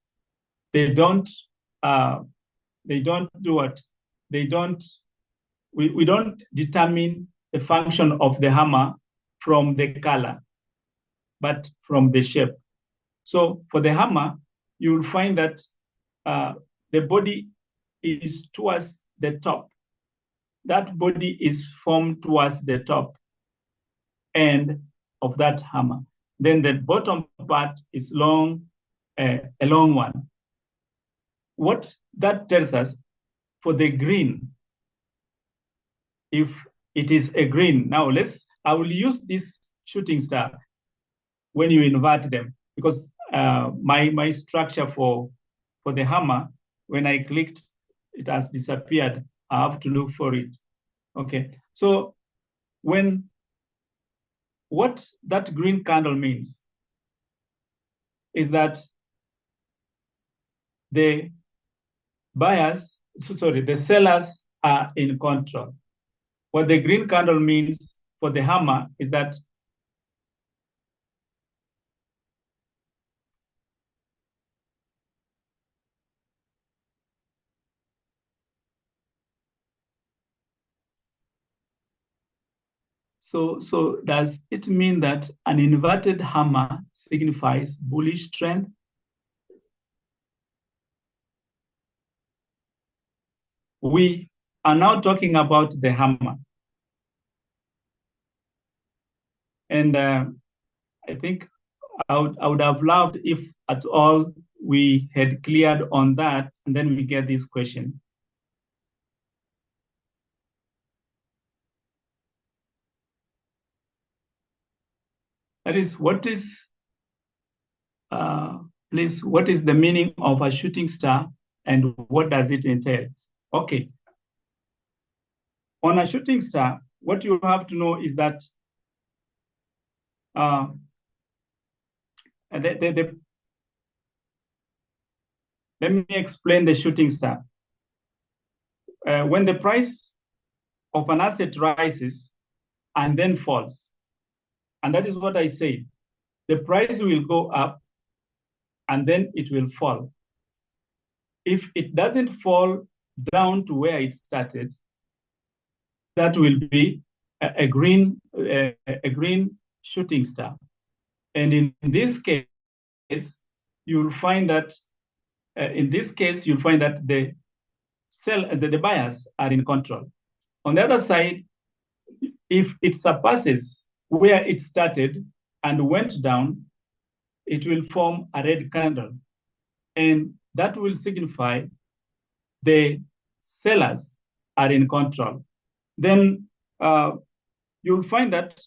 They don't do what? We don't determine the function of the hammer from the color, but from the shape. So for the hammer, you will find that the body is towards the top. That body is formed towards the top end of that hammer. Then the bottom part is long, a long one. What that tells us for the green, if it is a green, now I will use this shooting star when you invert them, because my structure for the hammer, when I clicked, it has disappeared. I have to look for it. Okay, so what that green candle means is that the sellers are in control. What the green candle means for the hammer is that So does it mean that an inverted hammer signifies bullish trend? We are now talking about the hammer. And I think I would have loved if at all we had cleared on that, and then we get this question. That is, what is the meaning of a shooting star and what does it entail? Okay. On a shooting star, what you have to know is that let me explain the shooting star. When the price of an asset rises and then falls, and that is what I say, the price will go up and then it will fall. If it doesn't fall down to where it started, that will be a green shooting star. And in this case, you'll find that the buyers are in control. On the other side, if it surpasses where it started and went down, it will form a red candle. And that will signify the sellers are in control. Then you'll find that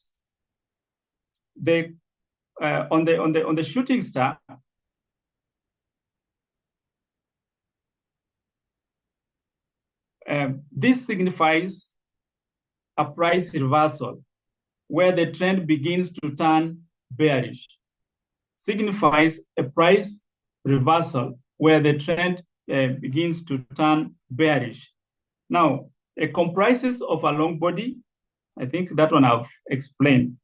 on the shooting star, this signifies a price reversal where the trend begins to turn bearish. Signifies a price reversal where the trend begins to turn bearish. Now, it comprises of a long body. I think that one I've explained.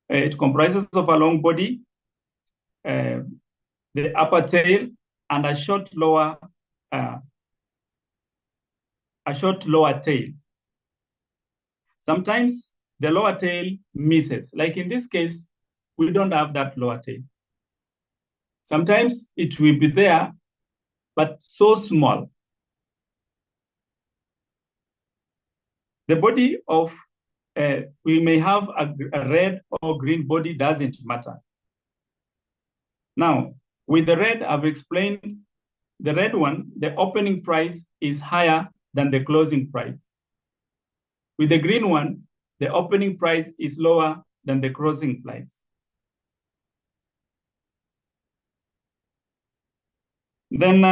It comprises of a long body, the upper tail, and a short lower tail. Sometimes the lower tail misses. Like in this case, we don't have that lower tail. Sometimes it will be there, but so small. The body of, we may have a red or green body, doesn't matter. Now, with the red, I've explained the red one, the opening price is higher than the closing price. With the green one, the opening price is lower than the closing price. Then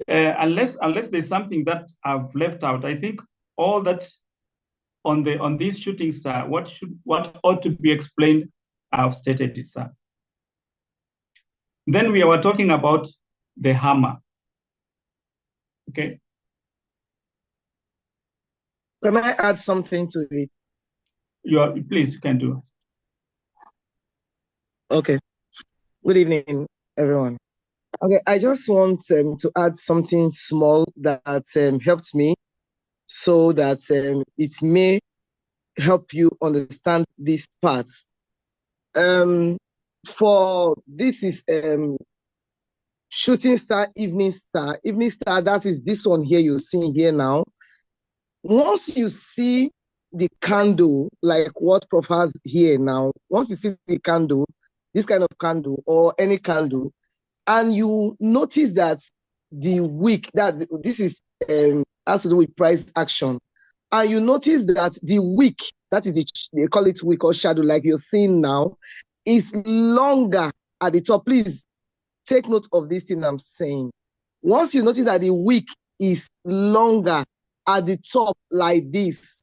unless there's something that I've left out, I think all that on this shooting star, what ought to be explained, I've stated it, sir. Then we were talking about the hammer. Okay. Can I add something to it? Please, you can do. Okay. Good evening, everyone. Okay, I just want to add something small that helped me, so that it may help you understand this part. For this is shooting star, evening star. Evening star, that is this one here you're seeing here now. Once you see the candle, like what Prof has here now, once you see the candle, this kind of candle or any candle, and you notice that the wick, that this is has to do with price action, and you notice that the wick, that is they call it wick or shadow, like you're seeing now, is longer at the top. Please take note of this thing I'm saying. Once you notice that the wick is longer at the top like this,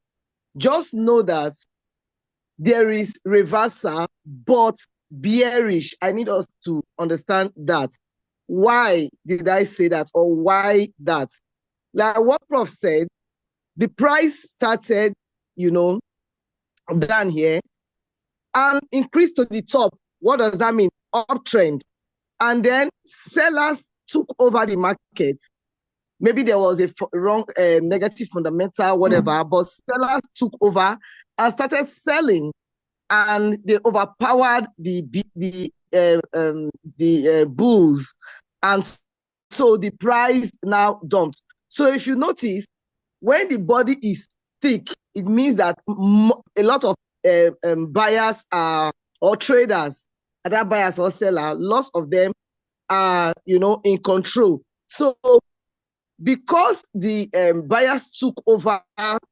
just know that there is reversal, but bearish. I need us to understand that. Why did I say that, or why that? Like what Prof said, the price started, down here and increased to the top. What does that mean? Uptrend. And then sellers took over the market. Maybe there was a wrong negative fundamental, whatever, but sellers took over and started selling, and they overpowered the bulls, and so the price now dumped. So if you notice, when the body is thick, it means that a lot of buyers or traders, other buyers or sellers, lots of them are, in control. So because the buyers took over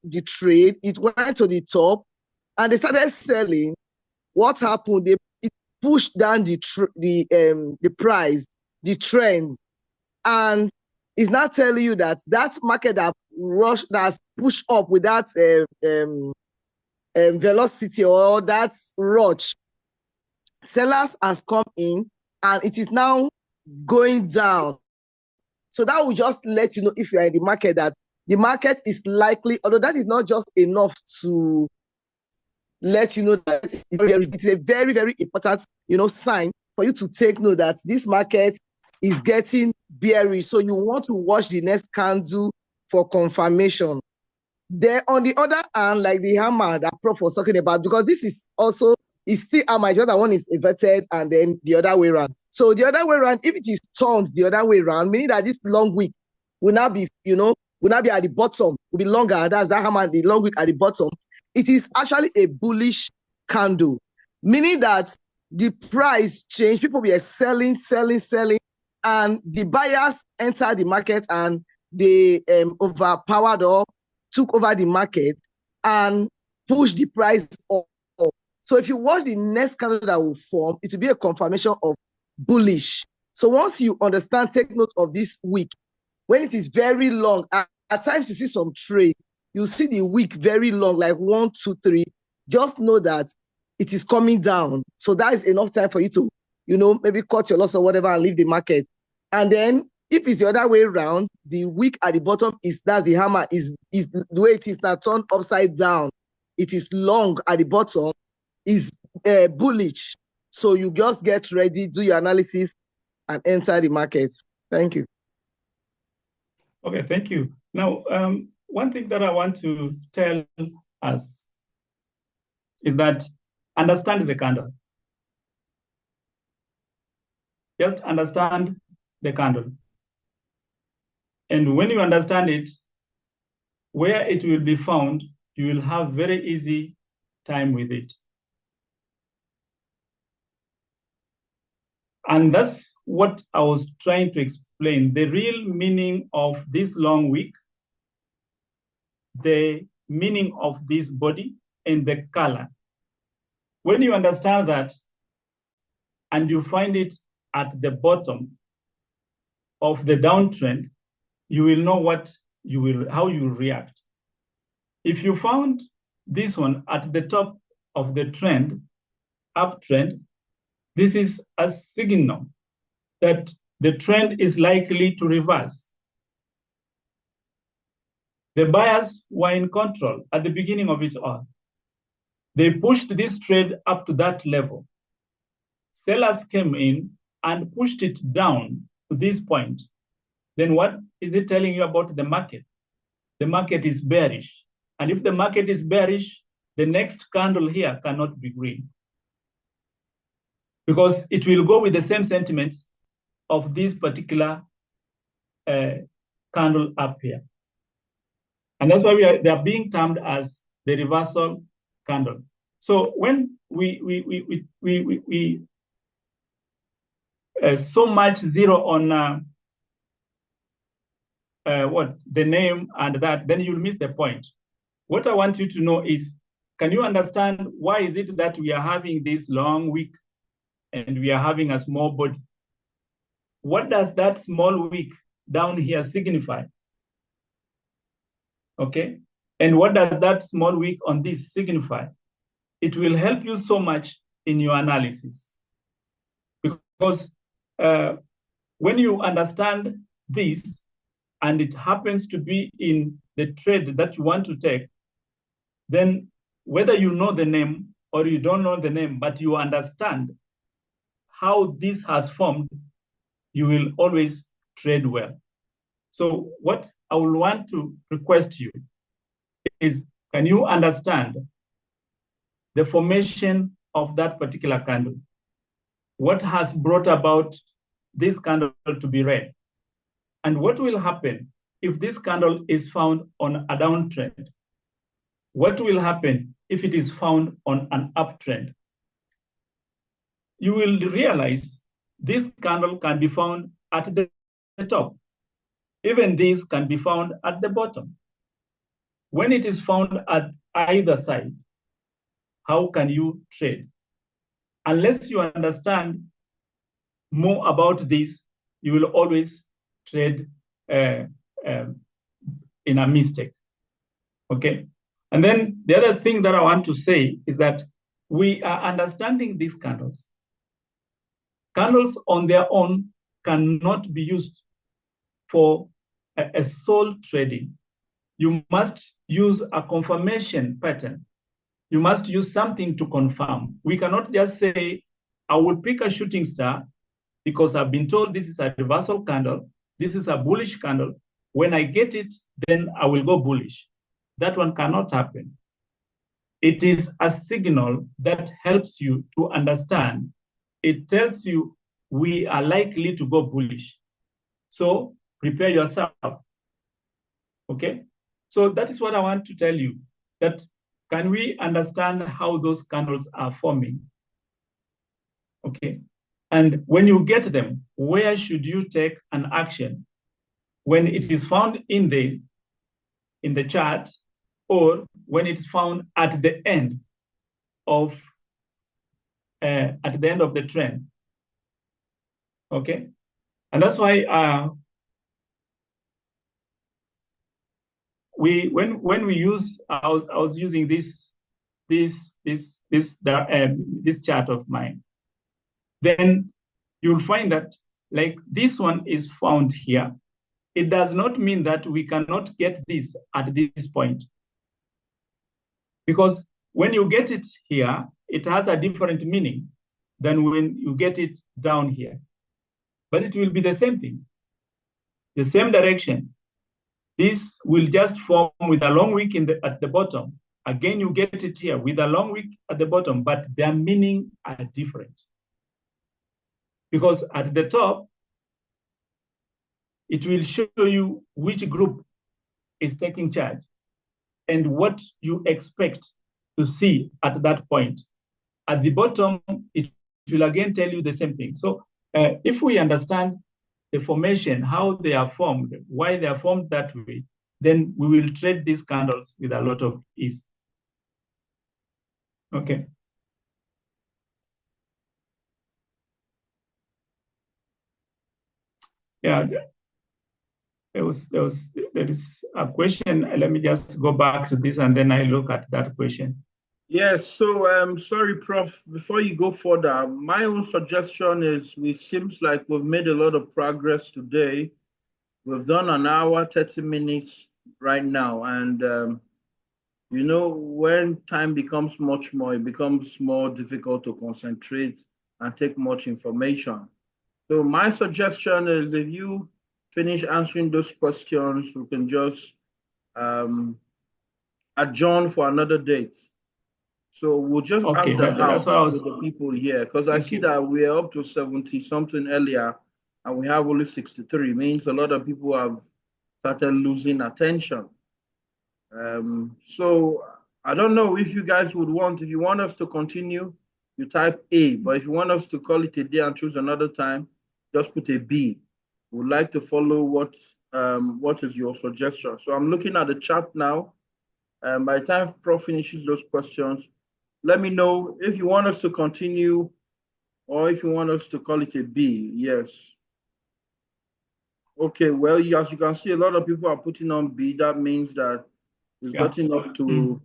the trade, it went to the top and they started selling. What happened? It pushed down the price, the trend, and it's not telling you that market that rushed, that's pushed up with that velocity or that rush. Sellers has come in and it is now going down. So that will just let you know, if you are in the market, that the market is likely, although that is not just enough to let you know that it's a very, very important, sign for you to take note that this market is getting bearish. So you want to watch the next candle for confirmation. Then on the other hand, like the hammer that Prof was talking about, because this is also, it's still hammer, just that one is inverted and then the other way around. So the other way around, if it is turned the other way around, meaning that this long wick will not be, will not be at the bottom, will be longer. That's that hammer, the long wick at the bottom. It is actually a bullish candle, meaning that the price change, people were selling, and the buyers entered the market and they overpowered or took over the market and pushed the price up. So if you watch the next candle that will form, it will be a confirmation of bullish. So once you understand, take note of this wick. When it is very long, at times you see some trade, you see the wick very long, like 1, 2, 3. Just know that it is coming down. So that is enough time for you to, maybe cut your loss or whatever and leave the market. And then if it's the other way around, the wick at the bottom that's the hammer, is the way it is now turned upside down. It is long at the bottom, is bullish. So you just get ready, do your analysis, and enter the market. Thank you. Okay, thank you. Now, one thing that I want to tell us is that understand the candle. Just understand the candle. And when you understand it, where it will be found, you will have very easy time with it. And that's what I was trying to explain, the real meaning of this long wick, the meaning of this body, and the color. When you understand that, and you find it at the bottom of the downtrend, you will know how you will react. If you found this one at the top of the trend, uptrend, this is a signal that the trend is likely to reverse. The buyers were in control at the beginning of it all. They pushed this trade up to that level. Sellers came in and pushed it down to this point. Then what is it telling you about the market? The market is bearish. And if the market is bearish, the next candle here cannot be green, because it will go with the same sentiments of this particular candle up here. And that's why they are being termed as the reversal candle. So when we so much zero on the name and that, then you'll miss the point. What I want you to know is, can you understand why is it that we are having this long wick and we are having a small body? What does that small wick down here signify? Okay, and what does that small wick on this signify? It will help you so much in your analysis, because when you understand this and it happens to be in the trade that you want to take, then whether you know the name or you don't know the name, but you understand how this has formed, you will always trade well. So what I will want to request you is, can you understand the formation of that particular candle? What has brought about this candle to be red? And what will happen if this candle is found on a downtrend? What will happen if it is found on an uptrend? You will realize this candle can be found at the top. Even this can be found at the bottom. When it is found at either side, how can you trade? Unless you understand more about this, you will always trade in a mistake. Okay? And then the other thing that I want to say is that we are understanding these candles. Candles on their own cannot be used for a sole trading. You must use a confirmation pattern. You must use something to confirm. We cannot just say, I will pick a shooting star because I've been told this is a reversal candle, this is a bullish candle. When I get it, then I will go bullish. That one cannot happen. It is a signal that helps you to understand. It tells you we are likely to go bullish. So prepare yourself. Okay? So that is what I want to tell you, that can we understand how those candles are forming? Okay. And when you get them, where should you take an action? When it is found in the chart, or when it's found at the end of the trend. Okay. And that's why when we use, I was using this chart of mine, then you'll find that like this one is found here. It does not mean that we cannot get this at this point, because when you get it here, it has a different meaning than when you get it down here, but it will be the same thing, the same direction. This will just form with a long wick at the bottom. Again, you get it here with a long wick at the bottom, but their meaning are different. Because at the top, it will show you which group is taking charge and what you expect to see at that point. At the bottom, it will again tell you the same thing. So if we understand the formation, how they are formed, why they are formed that way, then we will trade these candles with a lot of ease. Okay. Yeah, there is a question. Let me just go back to this and then I look at that question. Yes, so sorry, Prof. Before you go further, my own suggestion is it seems like we've made a lot of progress today. We've done an hour, 30 minutes right now. And, you know, when time becomes much more, it becomes more difficult to concentrate and take much information. So my suggestion is if you finish answering those questions, we can just adjourn for another date. So we'll just ask the house with the people here, because I see that we're up to 70 something earlier and we have only 63. Means a lot of people have started losing attention. So I don't know if you guys would want, if you want us to continue, you type A, but if you want us to call it a day and choose another time, just put a B. We'd like to follow what is your suggestion. So I'm looking at the chat now. By the time Prof finishes those questions, let me know if you want us to continue or if you want us to call it a B. Yes. Okay, well, as you can see, a lot of people are putting on B. That means that we've gotten up to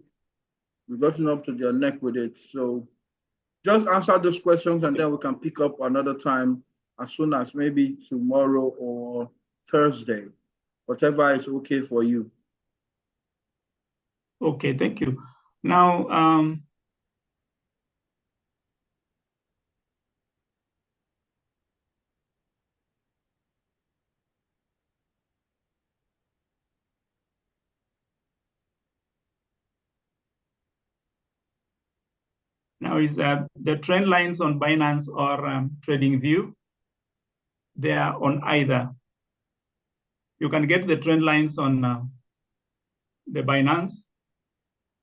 their neck with it. So just answer those questions and then we can pick up another time as soon as maybe tomorrow or Thursday, whatever is okay for you. Okay, thank you. Now, is the trend lines on Binance or TradingView, they are on either. You can get the trend lines on the Binance,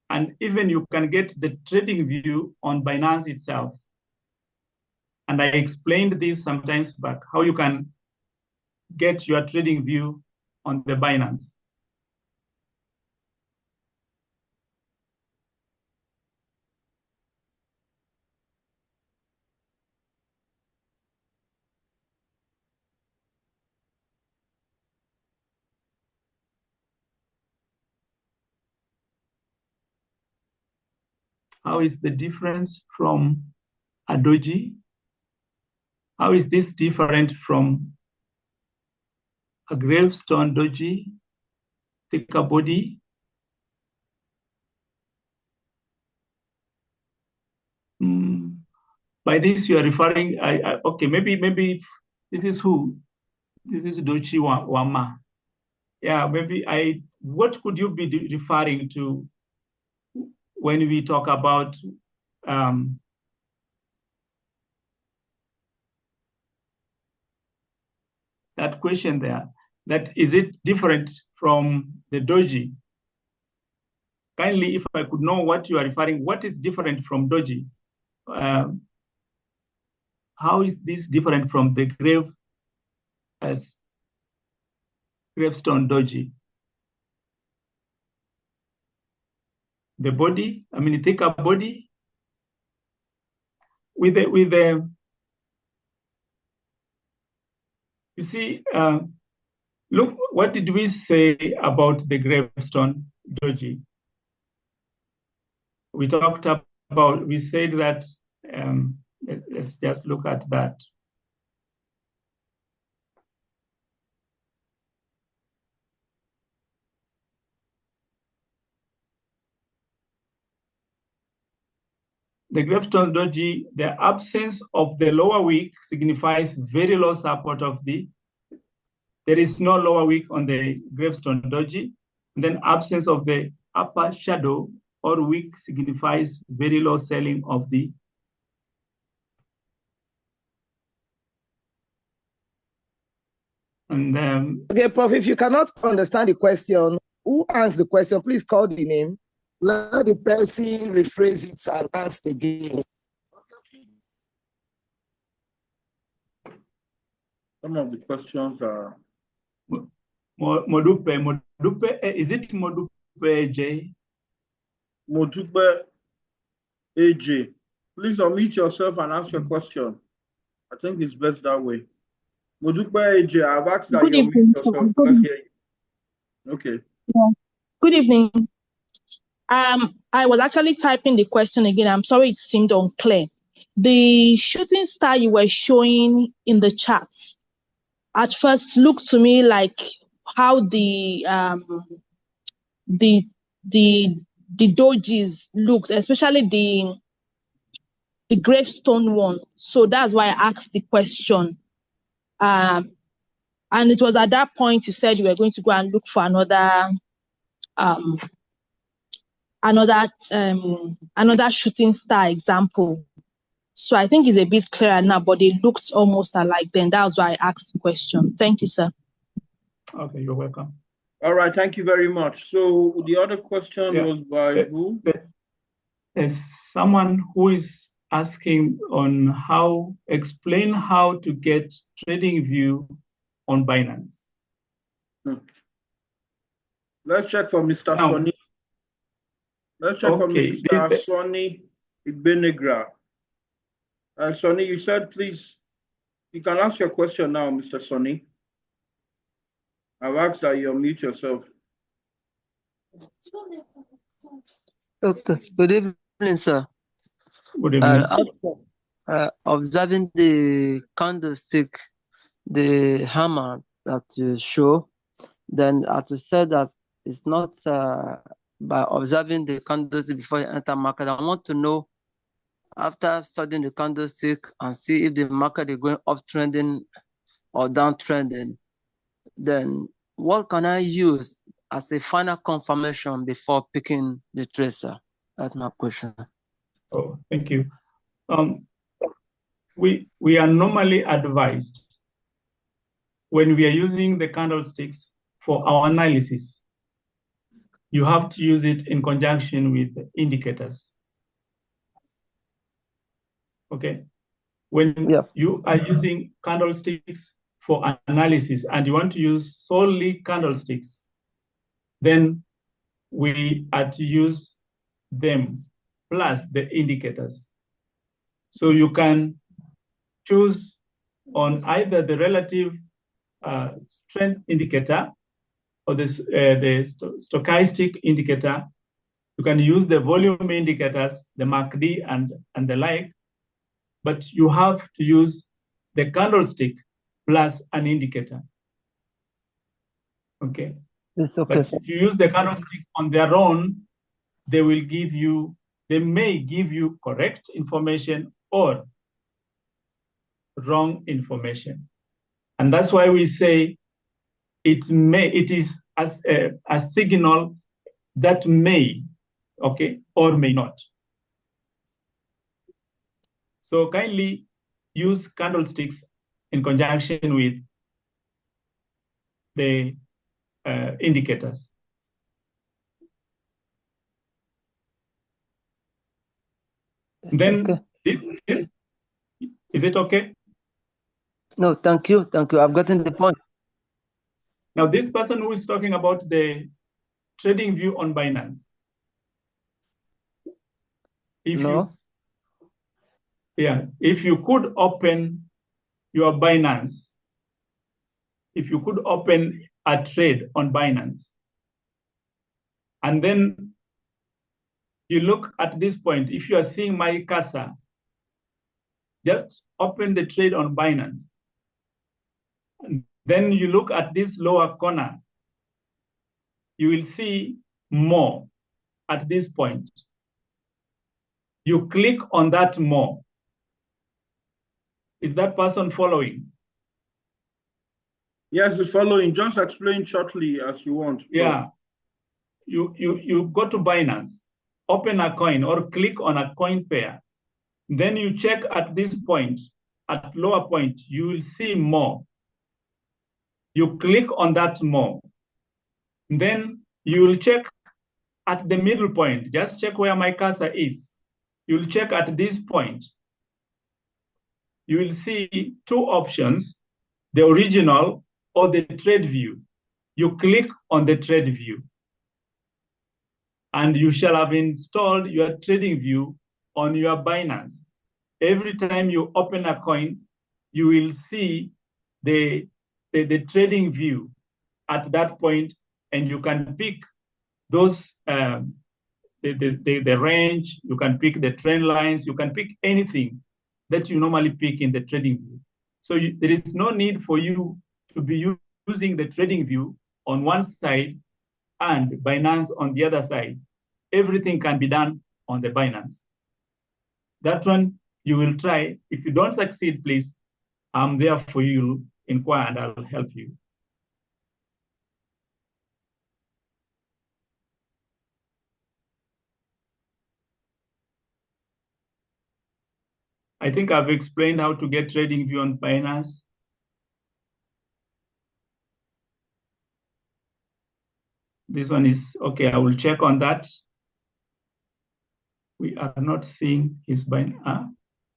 and even you can get the trading view on Binance itself. And I explained this sometimes back, how you can get your trading view on the Binance. How is the difference from a doji? How is this different from a gravestone doji, thicker body? By this you are referring, okay, maybe this is who? This is Dochi Wama. Yeah, maybe what could you be referring to when we talk about that question there? That is it different from the doji? Kindly, if I could know what you are referring, what is different from doji? How is this different from the gravestone doji? The body, I mean, thicker body with the you see, look, what did we say about the gravestone doji? We talked about, we said that, let's just look at that. The gravestone doji, the absence of the lower wick signifies very low support of there is no lower wick on the gravestone doji. And then absence of the upper shadow or wick signifies very low selling of the. And okay, Prof, if you cannot understand the question, who asked the question, please call the name. Let the person rephrase it and ask again. Some of the questions are Modupe, is it Modupe J? Modupe AJ. Please unmute yourself and ask your question. I think it's best that way. Modupe AJ, I've asked that you unmute yourself. Let's hear you. Okay. Yeah. Good evening. I was actually typing the question again. I'm sorry it seemed unclear. The shooting star you were showing in the charts at first looked to me like how the dojis looked, especially the gravestone one. So that's why I asked the question. And it was at that point you said you were going to go and look for another shooting star example. So I think it's a bit clearer now, but they looked almost alike then. That was why I asked the question. Thank you, sir. Okay, you're welcome. All right, thank you very much. So the other question was by who? There's someone who is asking on explain how to get trading view on Binance. Let's check for Mr. Sonny. Let's check for Mr. Sonny Igbenegra. Sonny, you said please, you can ask your question now, Mr. Sonny. I've asked that you unmute yourself. Okay, good evening, sir. Good evening. Observing the candlestick, the hammer that you show, then I have to say that it's not by observing the candlestick before you enter market. I want to know, after studying the candlestick and see if the market is going uptrending or downtrending, then what can I use as a final confirmation before picking the tracer? That's my question. Oh, thank you. We are normally advised when we are using the candlesticks for our analysis, you have to use it in conjunction with the indicators. Okay. When you are using candlesticks for analysis and you want to use solely candlesticks, then we are to use them plus the indicators. So you can choose on either the relative strength indicator or the stochastic indicator. You can use the volume indicators, the MACD and the like, but you have to use the candlestick plus an indicator. Okay. It's okay. But if you use the candlestick on their own, they may give you correct information or wrong information. And that's why we say it is as a signal that may, okay, or may not. So kindly use candlesticks in conjunction with the indicators. Then, okay. Is it okay? No, thank you. Thank you. I've gotten the point. Now, this person who is talking about the trading view on Binance. If you could open your Binance, if you could open a trade on Binance, and then you look at this point, if you are seeing my cursor, just open the trade on Binance. And then you look at this lower corner, you will see more at this point. You click on that more. Is that person following? Yes, it's following. Just explain shortly as you want. Yeah. You go to Binance, open a coin or click on a coin pair. Then you check at this point, at lower point, you will see more. You click on that more. Then you will check at the middle point. Just check where my cursor is. You'll check at this point. You will see two options, the original or the trade view. You click on the trade view. And you shall have installed your trading view on your Binance. Every time you open a coin, you will see the trading view at that point, and you can pick those the range, you can pick the trend lines, you can pick anything that you normally pick in the trading view. So there is no need for you to be using the trading view on one side and Binance on the other side. Everything can be done on the Binance. That one you will try. If you don't succeed, please, I'm there for you. Inquire and I'll help you. I think I've explained how to get trading view on Binance. This one is okay. I will check on that. We are not seeing his Binance.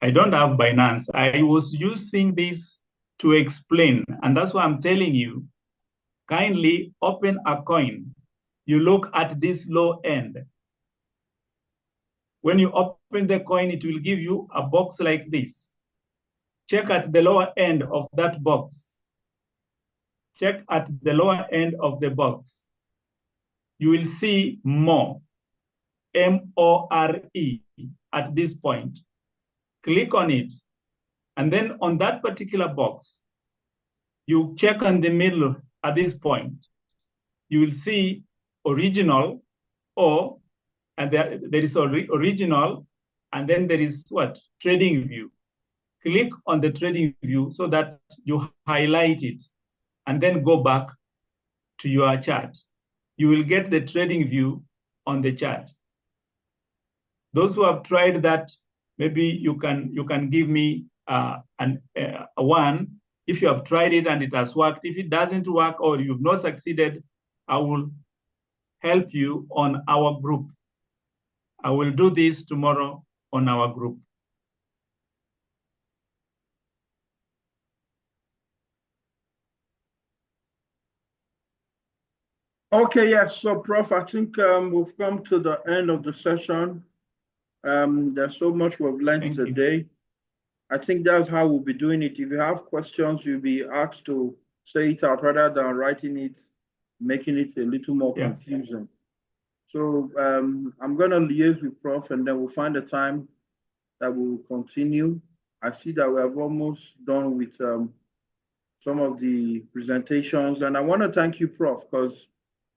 I don't have Binance. I was using this to explain, and that's why I'm telling you, kindly open a coin. You look at this low end. When you open the coin, it will give you a box like this. Check at the lower end of that box. Check at the lower end of the box. You will see more, M-O-R-E, at this point. Click on it. And then on that particular box, you check on the middle at this point. You will see original, or, and there is original, and then there is what? Trading view. Click on the trading view so that you highlight it, and then go back to your chart. You will get the trading view on the chart. Those who have tried that, maybe you can give me a one If you have tried it and it has worked, if it doesn't work or you've not succeeded, I will help you on our group. I will do this tomorrow on our group. Okay, yes. So, Prof, I think we've come to the end of the session. There's so much we've learned today. I think that's how we'll be doing it. If you have questions, you'll be asked to say it out rather than writing it, making it a little more confusing. So I'm going to liaise with Prof, and then we'll find a time that we'll continue. I see that we have almost done with some of the presentations, and I want to thank you, Prof, because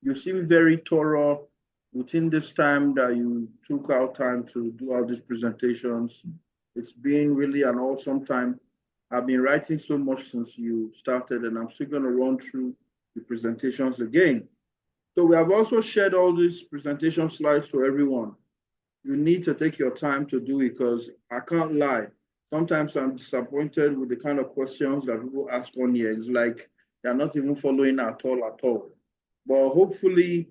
you seem very thorough within this time that you took out time to do all these presentations. It's been really an awesome time. I've been writing so much since you started, and I'm still going to run through the presentations again. So we have also shared all these presentation slides to everyone. You need to take your time to do it, because I can't lie. Sometimes I'm disappointed with the kind of questions that people ask on here. It's like they're not even following at all. But hopefully,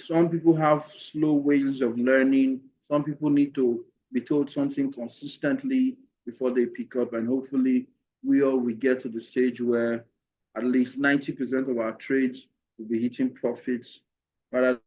some people have slow ways of learning. Some people need to be told something consistently before they pick up. And hopefully, we all will get to the stage where at least 90% of our trades will be hitting profits rather